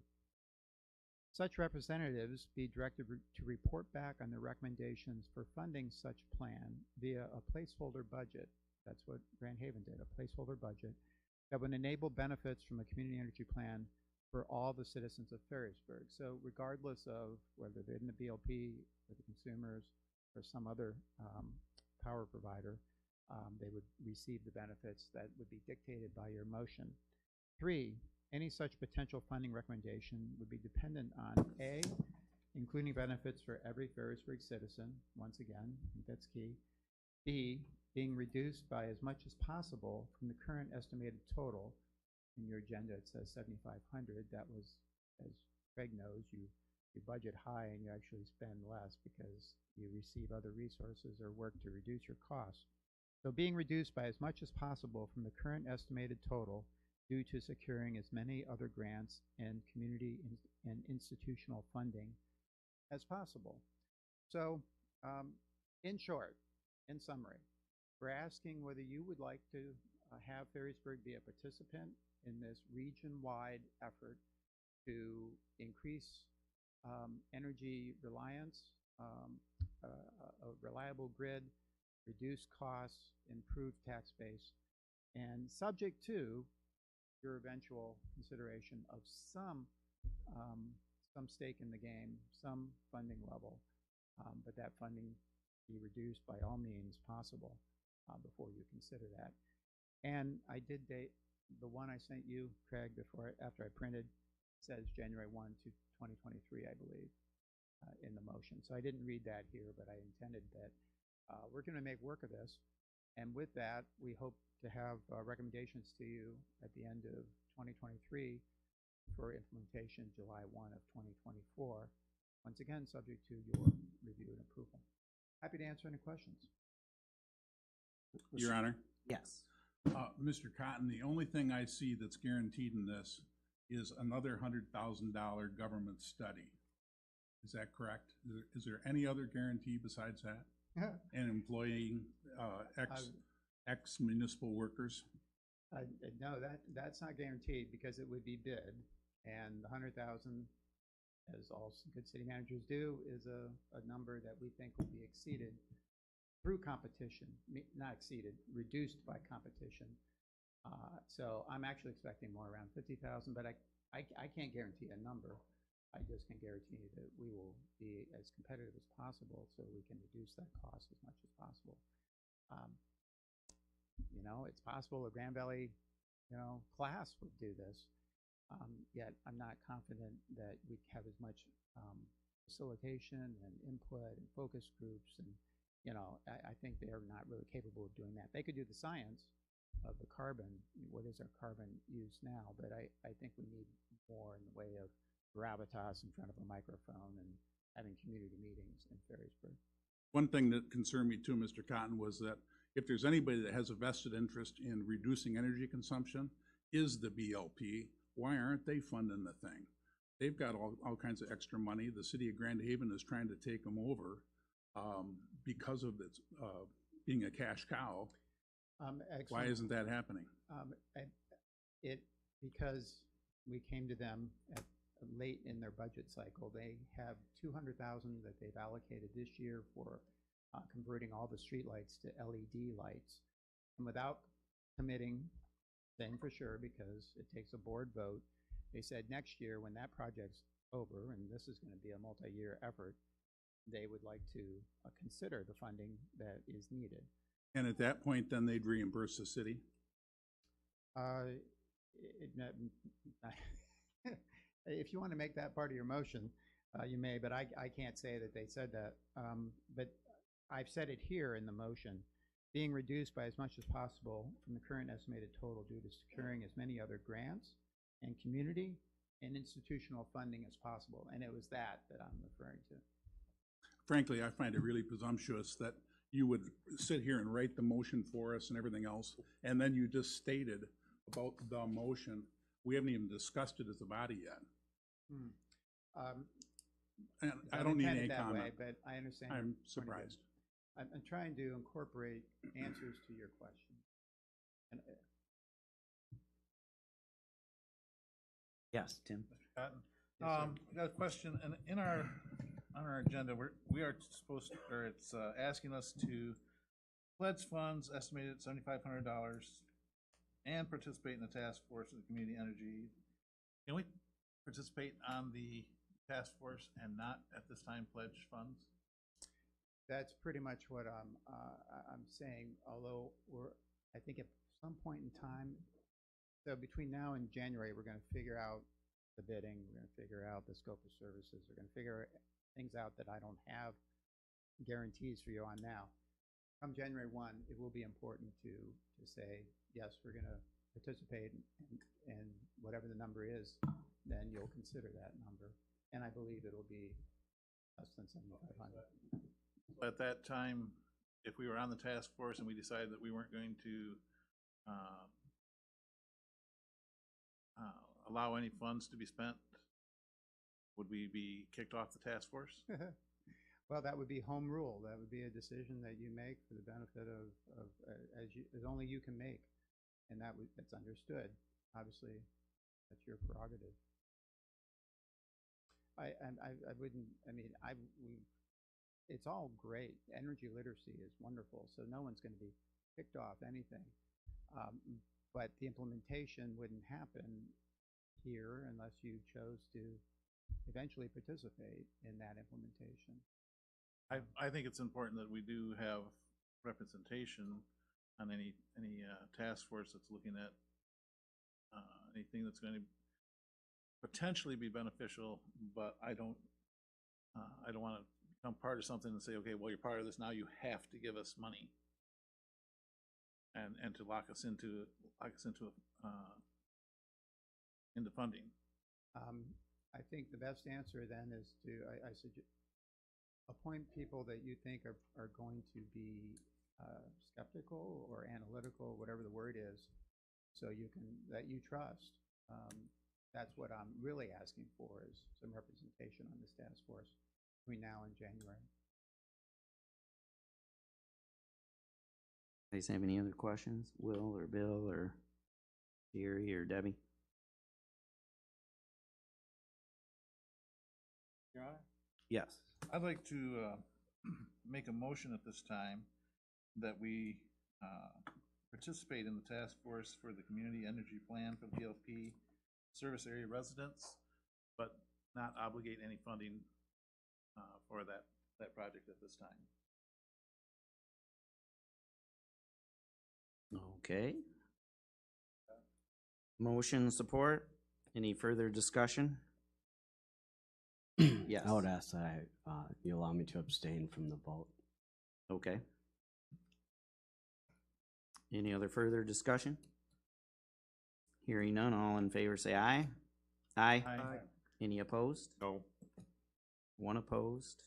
such representatives be directed to report back on the recommendations for funding such plan via a placeholder budget. That's what Grand Haven did, a placeholder budget that would enable benefits from a community energy plan for all the citizens of Ferrysburg. So regardless of whether they're in the BLP or the consumers or some other power provider, they would receive the benefits that would be dictated by your motion. 3, any such potential funding recommendation would be dependent on A, including benefits for every Ferrysburg citizen, once again, I think that's key. B, being reduced by as much as possible from the current estimated total. In your agenda it says 7,500. That was, as Craig knows, you budget high and you actually spend less because you receive other resources or work to reduce your costs. So being reduced by as much as possible from the current estimated total due to securing as many other grants and community and institutional funding as possible. So in short, in summary, we're asking whether you would like to have Ferrysburg be a participant in this region-wide effort to increase energy reliance, a reliable grid, reduce costs, improve tax base, and subject to your eventual consideration of some stake in the game, some funding level, but that funding be reduced by all means possible before you consider that. And I did date the one I sent you, Craig, after I printed, says January 1 to 2023, I believe, in the motion. So I didn't read that here, but I intended that we're going to make work of this. And with that, we hope to have recommendations to you at the end of 2023 for implementation July 1 of 2024. Once again, subject to your review and approval. Happy to answer any questions. Your Honor? Yes. Mr. Cotton, the only thing I see that's guaranteed in this is another $100,000 government study. Is that correct? Is there any other guarantee besides that? And employing, ex municipal workers? No, that's not guaranteed because it would be bid, and the 100,000, as all good city managers do, is a number that we think will be exceeded through competition, not exceeded, reduced by competition. So I'm actually expecting more around 50,000, but I can't guarantee a number. I just can guarantee that we will be as competitive as possible so we can reduce that cost as much as possible. You know, it's possible a Grand Valley, class would do this. Yet I'm not confident that we have as much facilitation and input and focus groups, and I think they're not really capable of doing that. They could do the science of the carbon, what is our carbon use now, but I think we need more in the way of gravitas in front of a microphone and having community meetings in Ferrysburg. One thing that concerned me too, Mr. Cotton, was that if there's anybody that has a vested interest in reducing energy consumption, is the BLP. Why aren't they funding the thing? They've got all kinds of extra money. The city of Grand Haven is trying to take them over because of its being a cash cow. Why isn't that happening? Because we came to them late in their budget cycle. They have 200,000 that they've allocated this year for converting all the streetlights to LED lights, and without committing, saying for sure, because it takes a board vote, they said next year when that project's over, and this is going to be a multi-year effort, they would like to consider the funding that is needed. And at that point, then they'd reimburse the city? If you want to make that part of your motion, you may, but I can't say that they said that. But I've said it here in the motion, being reduced by as much as possible from the current estimated total due to securing as many other grants and community and institutional funding as possible. And it was that I'm referring to. Frankly, I find it really presumptuous that you would sit here and write the motion for us and everything else, and then you just stated about the motion. We haven't even discussed it as a body yet. And I don't need any comment. But I understand. I'm surprised. I'm trying to incorporate answers to your question. And, yes, Tim. Mr. Cotton? Yes, sir. I got a question, and on our agenda, we are supposed to, or it's asking us to pledge funds estimated at $7,500 and participate in the task force of the community energy. Can we participate on the task force and not at this time pledge funds? That's pretty much what I'm saying, although I think at some point in time, so between now and January, we're going to figure out the bidding, we're going to figure out the scope of services, we're going to figure things out that I don't have guarantees for you on now. Come January 1, it will be important to say, yes, we're going to participate, and whatever the number is, then you'll consider that number. And I believe it'll be less than 7,500. At that time, if we were on the task force and we decided that we weren't going to allow any funds to be spent, would we be kicked off the task force? Well, that would be home rule. That would be a decision that you make for the benefit of as only you can make, and that's understood. Obviously, that's your prerogative. I wouldn't. I mean, it's all great. Energy literacy is wonderful, so no one's going to be kicked off anything. But the implementation wouldn't happen here unless you chose to eventually participate in that implementation. I think it's important that we do have representation on any task force that's looking at anything that's going to potentially be beneficial, but I don't want to become part of something and say, okay, well, you're part of this now, you have to give us money, and to lock us into funding. I think the best answer then is to I suggest appoint people that you think are going to be skeptical or analytical, whatever the word is, so that you trust. That's what I'm really asking for, is some representation on this task force between now and January. Guys have any other questions? Will or Bill or Jerry or Debbie? Your Honor? Yes. I'd like to make a motion at this time that we participate in the task force for the community energy plan for the BLP service area residents, but not obligate any funding for that project at this time. Okay. Motion support. Any further discussion? Yes. I would ask that you allow me to abstain from the vote. Okay. Any other further discussion? Hearing none, all in favor say aye. Aye. Aye. Any opposed? No. One opposed.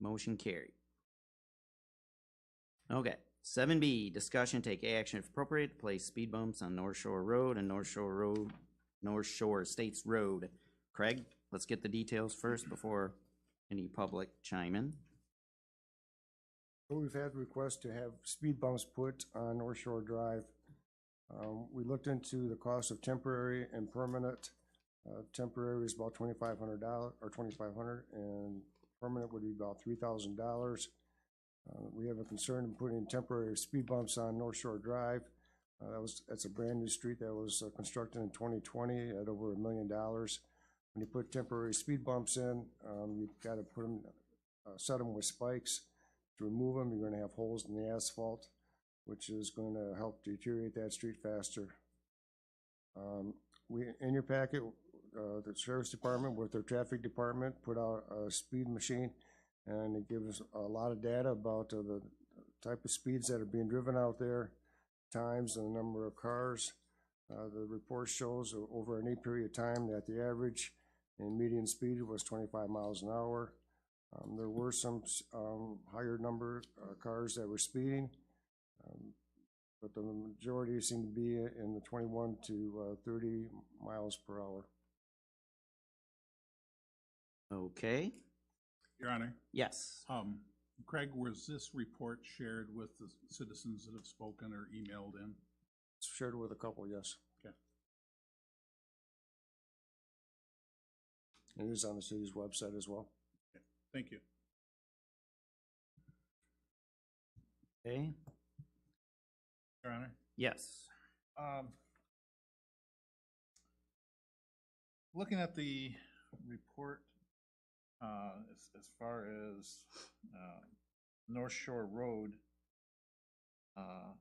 Motion carried. Okay. 7B, discussion, take action if appropriate, to place speed bumps on North Shore Road and North Shore Estates Road. Craig, let's get the details first before any public chime in. We've had requests to have speed bumps put on North Shore Drive. We looked into the cost of temporary and permanent. Temporary is about $2,500 or $2,500, and permanent would be about $3,000. We have a concern in putting temporary speed bumps on North Shore Drive. That's a brand new street that was constructed in 2020 at over $1 million. When you put temporary speed bumps in, you've got to put them, set them with spikes. To remove them, you're going to have holes in the asphalt, which is going to help deteriorate that street faster. In your packet, the Sheriff's Department with their traffic department put out a speed machine, and it gives a lot of data about the type of speeds that are being driven out there, times and the number of cars. The report shows over an 8 period of time that the average and median speed was 25 miles an hour. There were some higher number cars that were speeding, but the majority seemed to be in the 21 to 30 miles per hour. Okay. Your Honor, Yes. Craig, was this report shared with the citizens that have spoken or emailed in? It's shared with a couple, yes. Okay. It is on the city's website as well. Okay. Thank you. Okay. Your Honor? Yes. Looking at the report, as far as North Shore Road, I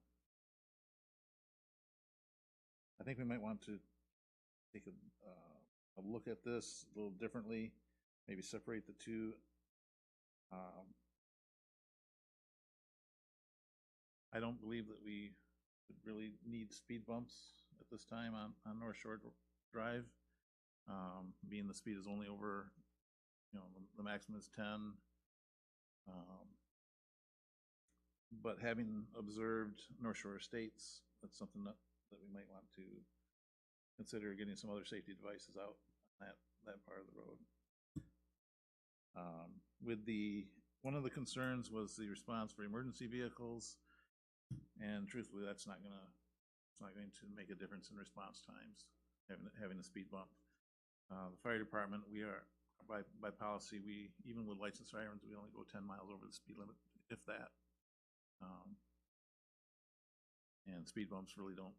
think we might want to take a look at this a little differently, maybe separate the two. I don't believe that we would really need speed bumps at this time on North Shore Drive, being the speed is only over, the maximum is 10. But having observed North Shore Estates, that's something that we might want to consider getting some other safety devices out on that part of the road. One of the concerns was the response for emergency vehicles, and truthfully, that's not going to make a difference in response times, having a speed bump. The fire department, we are by policy, even with lights and sirens, we only go 10 miles over the speed limit, if that. And speed bumps really don't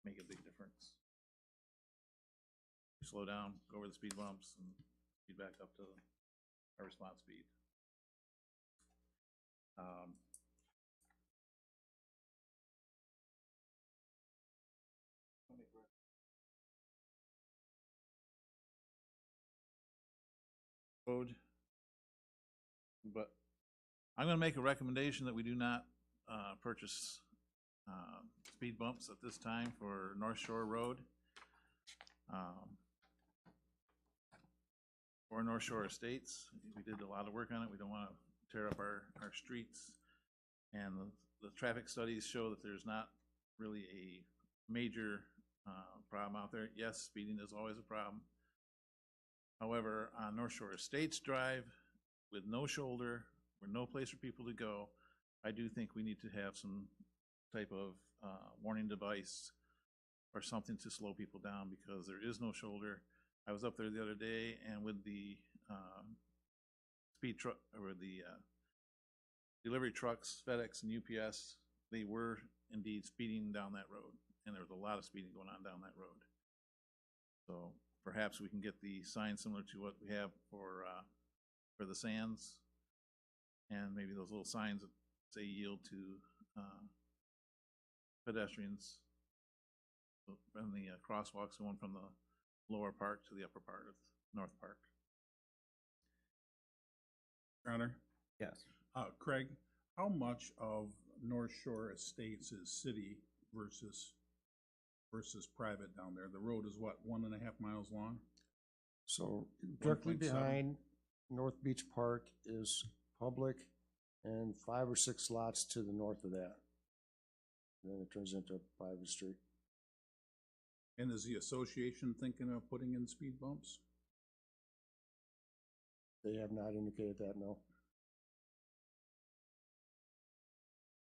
make a big difference. We slow down, go over the speed bumps, and speed back up to our response speed. Road, but I'm going to make a recommendation that we do not purchase speed bumps at this time for North Shore Road or North Shore Estates. We did a lot of work on it. We don't want to tear up our streets. And the traffic studies show that there's not really a major problem out there. Yes, speeding is always a problem. However, on North Shore Estates Drive, with no shoulder, with no place for people to go, I do think we need to have some type of warning device or something to slow people down, because there is no shoulder. I was up there the other day, and with the speed truck, or the delivery trucks, FedEx and UPS, they were indeed speeding down that road, and there was a lot of speeding going on down that road. So perhaps we can get the sign similar to what we have for the sands, and maybe those little signs that say yield to pedestrians from the crosswalks going from the lower park to the upper part of North Park. Your Honor? Yes. Craig, how much of North Shore Estates is city versus private down there? The road is what, 1.5 miles long? So directly 1.7? behind North Beach Park is public, and 5 or 6 lots to the north of that. Then it turns into a private street. And is the association thinking of putting in speed bumps? They have not indicated that, no.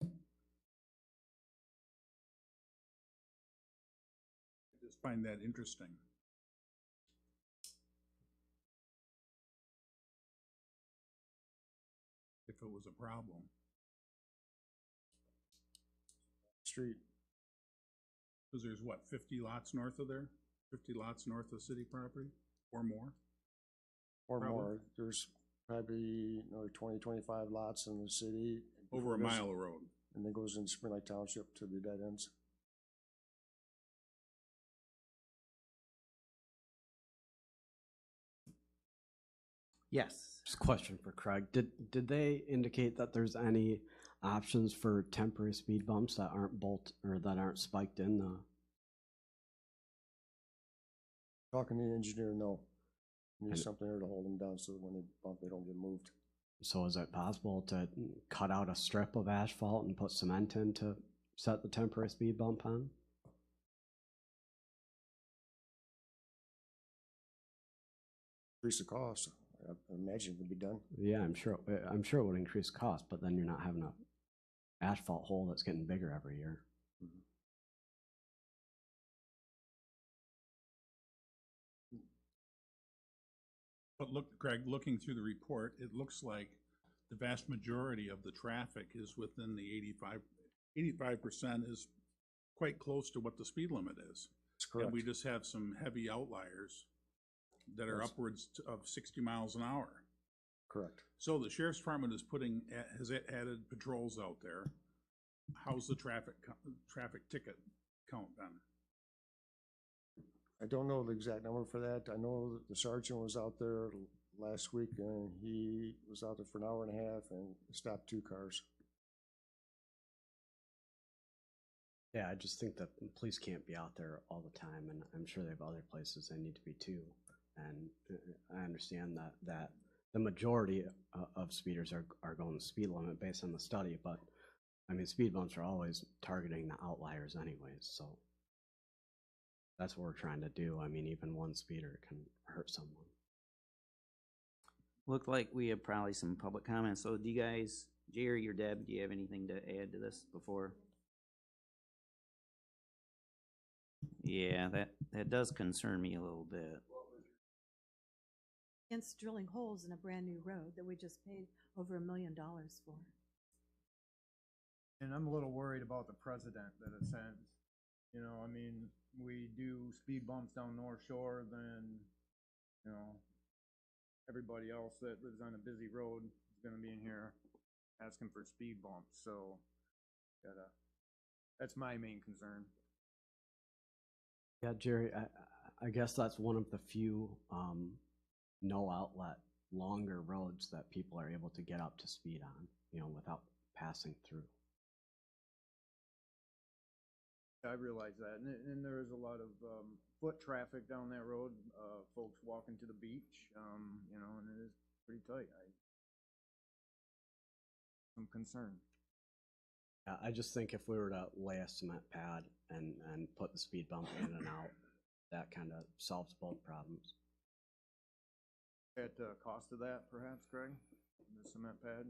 I just find that interesting. If it was a problem. Street. Because there's what, 50 lots north of there? 50 lots north of city property or more? Or Probably. more. There's probably another 20, 25 lots in the city. Over a mile of road. And then goes into Spring Lake Township to the dead ends. Yes. Just a question for Craig. Did they indicate that there's any options for temporary speed bumps that aren't that aren't spiked in the? Talking to the engineer, no. There's something there to hold them down so that when they bump, they don't get moved. So is it possible to cut out a strip of asphalt and put cement in to set the temporary speed bump on? Increase the cost. I imagine it could be done. Yeah, I'm sure it would increase cost, but then you're not having a asphalt hole that's getting bigger every year. But look, Craig, looking through the report, it looks like the vast majority of the traffic is within the 85% is quite close to what the speed limit is. That's correct. And we just have some heavy outliers that are upwards of 60 miles an hour. Correct. So the sheriff's department is has added patrols out there. How's the traffic ticket count then? I don't know the exact number for that. I know that the sergeant was out there last week, and he was out there for an hour and a half and stopped 2 cars. Yeah, I just think that the police can't be out there all the time, and I'm sure they have other places they need to be too. And I understand that the majority of speeders are going the speed limit based on the study, but I mean, speed bumps are always targeting the outliers anyways, so that's what we're trying to do. I mean, even one speeder can hurt someone. Look like we have probably some public comments. So do you guys, Jerry or Deb, do you have anything to add to this before? Yeah, that does concern me a little bit. Against drilling holes in a brand new road that we just paid over $1 million for. And I'm a little worried about the precedent that it sends. You know, I mean, we do speed bumps down North Shore, then, you know, everybody else that lives on a busy road is gonna be in here asking for speed bumps, so that's my main concern. Yeah, Jerry, I guess that's one of the few no outlet longer roads that people are able to get up to speed on, you know, without passing through. I realize that, and there is a lot of foot traffic down that road, folks walking to the beach, you know, and it is pretty tight. some concern. I just think if we were to lay a cement pad and put the speed bump in and out, that kind of solves both problems. At the cost of that, perhaps, Craig, the cement pad,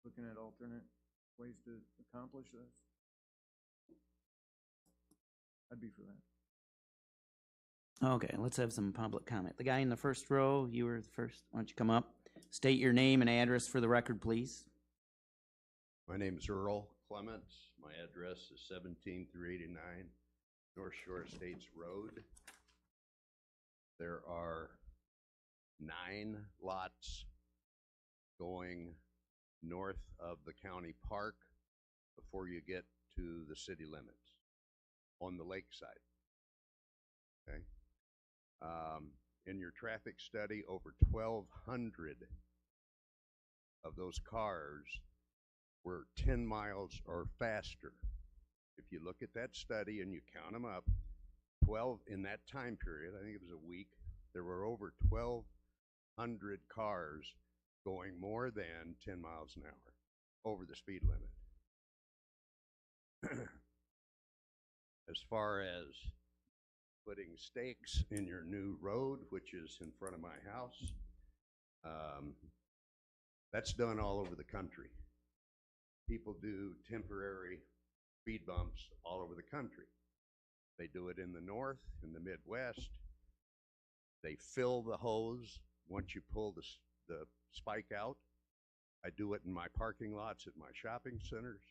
looking at alternate ways to accomplish this? I'd be for that. Okay, let's have some public comment. The guy in the first row, you were the first. Why don't you come up? State your name and address for the record, please. My name is Earl Clements. My address is 17 through 89 North Shore Estates Road. There are 9 lots going north of the county park before you get to the city limits on the lakeside. Okay. In your traffic study, over 1,200 of those cars were 10 miles or faster. If you look at that study and you count them up, 12 in that time period, I think it was a week, there were over 1,200 cars going more than 10 miles an hour over the speed limit. As far as putting stakes in your new road, which is in front of my house, that's done all over the country. People do temporary speed bumps all over the country. They do it in the north, in the Midwest. They fill the hose once you pull the spike out. I do it in my parking lots at my shopping centers.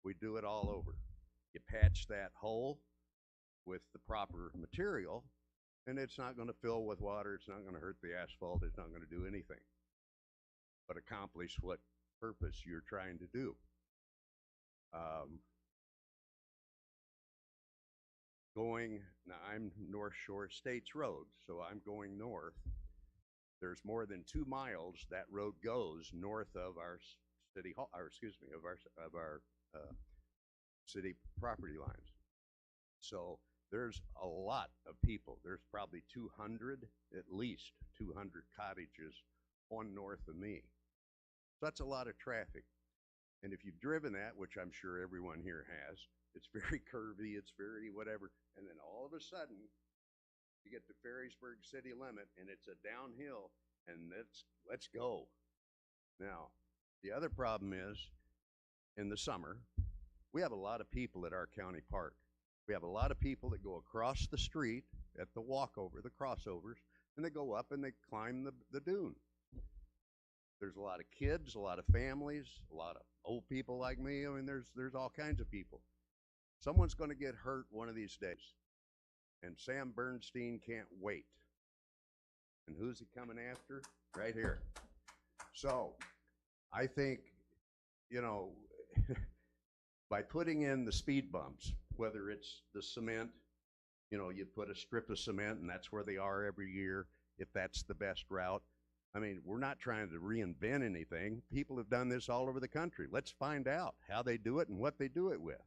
We do it all over. You patch that hole with the proper material, and it's not going to fill with water. It's not going to hurt the asphalt. It's not going to do anything but accomplish what purpose you're trying to do. Now I'm North Shore Estates Road, so I'm going north. There's more than 2 miles that road goes north of our city hall, or excuse me, of our city property lines. So there's a lot of people. There's probably 200, at least 200 cottages on north of me. So that's a lot of traffic. And if you've driven that, which I'm sure everyone here has, it's very curvy, it's very whatever. And then all of a sudden, you get to Ferrysburg city limit and it's a downhill, and let's go. Now, the other problem is, in the summer, we have a lot of people at our county park. We have a lot of people that go across the street at the walkover, the crossovers, and they go up and they climb the dune. There's a lot of kids, a lot of families, a lot of old people like me. I mean, there's all kinds of people. Someone's going to get hurt one of these days, and Sam Bernstein can't wait. And who's he coming after? Right here. So I think, you know, by putting in the speed bumps, whether it's the cement, you know, you put a strip of cement and that's where they are every year, if that's the best route. I mean, we're not trying to reinvent anything. People have done this all over the country. Let's find out how they do it and what they do it with.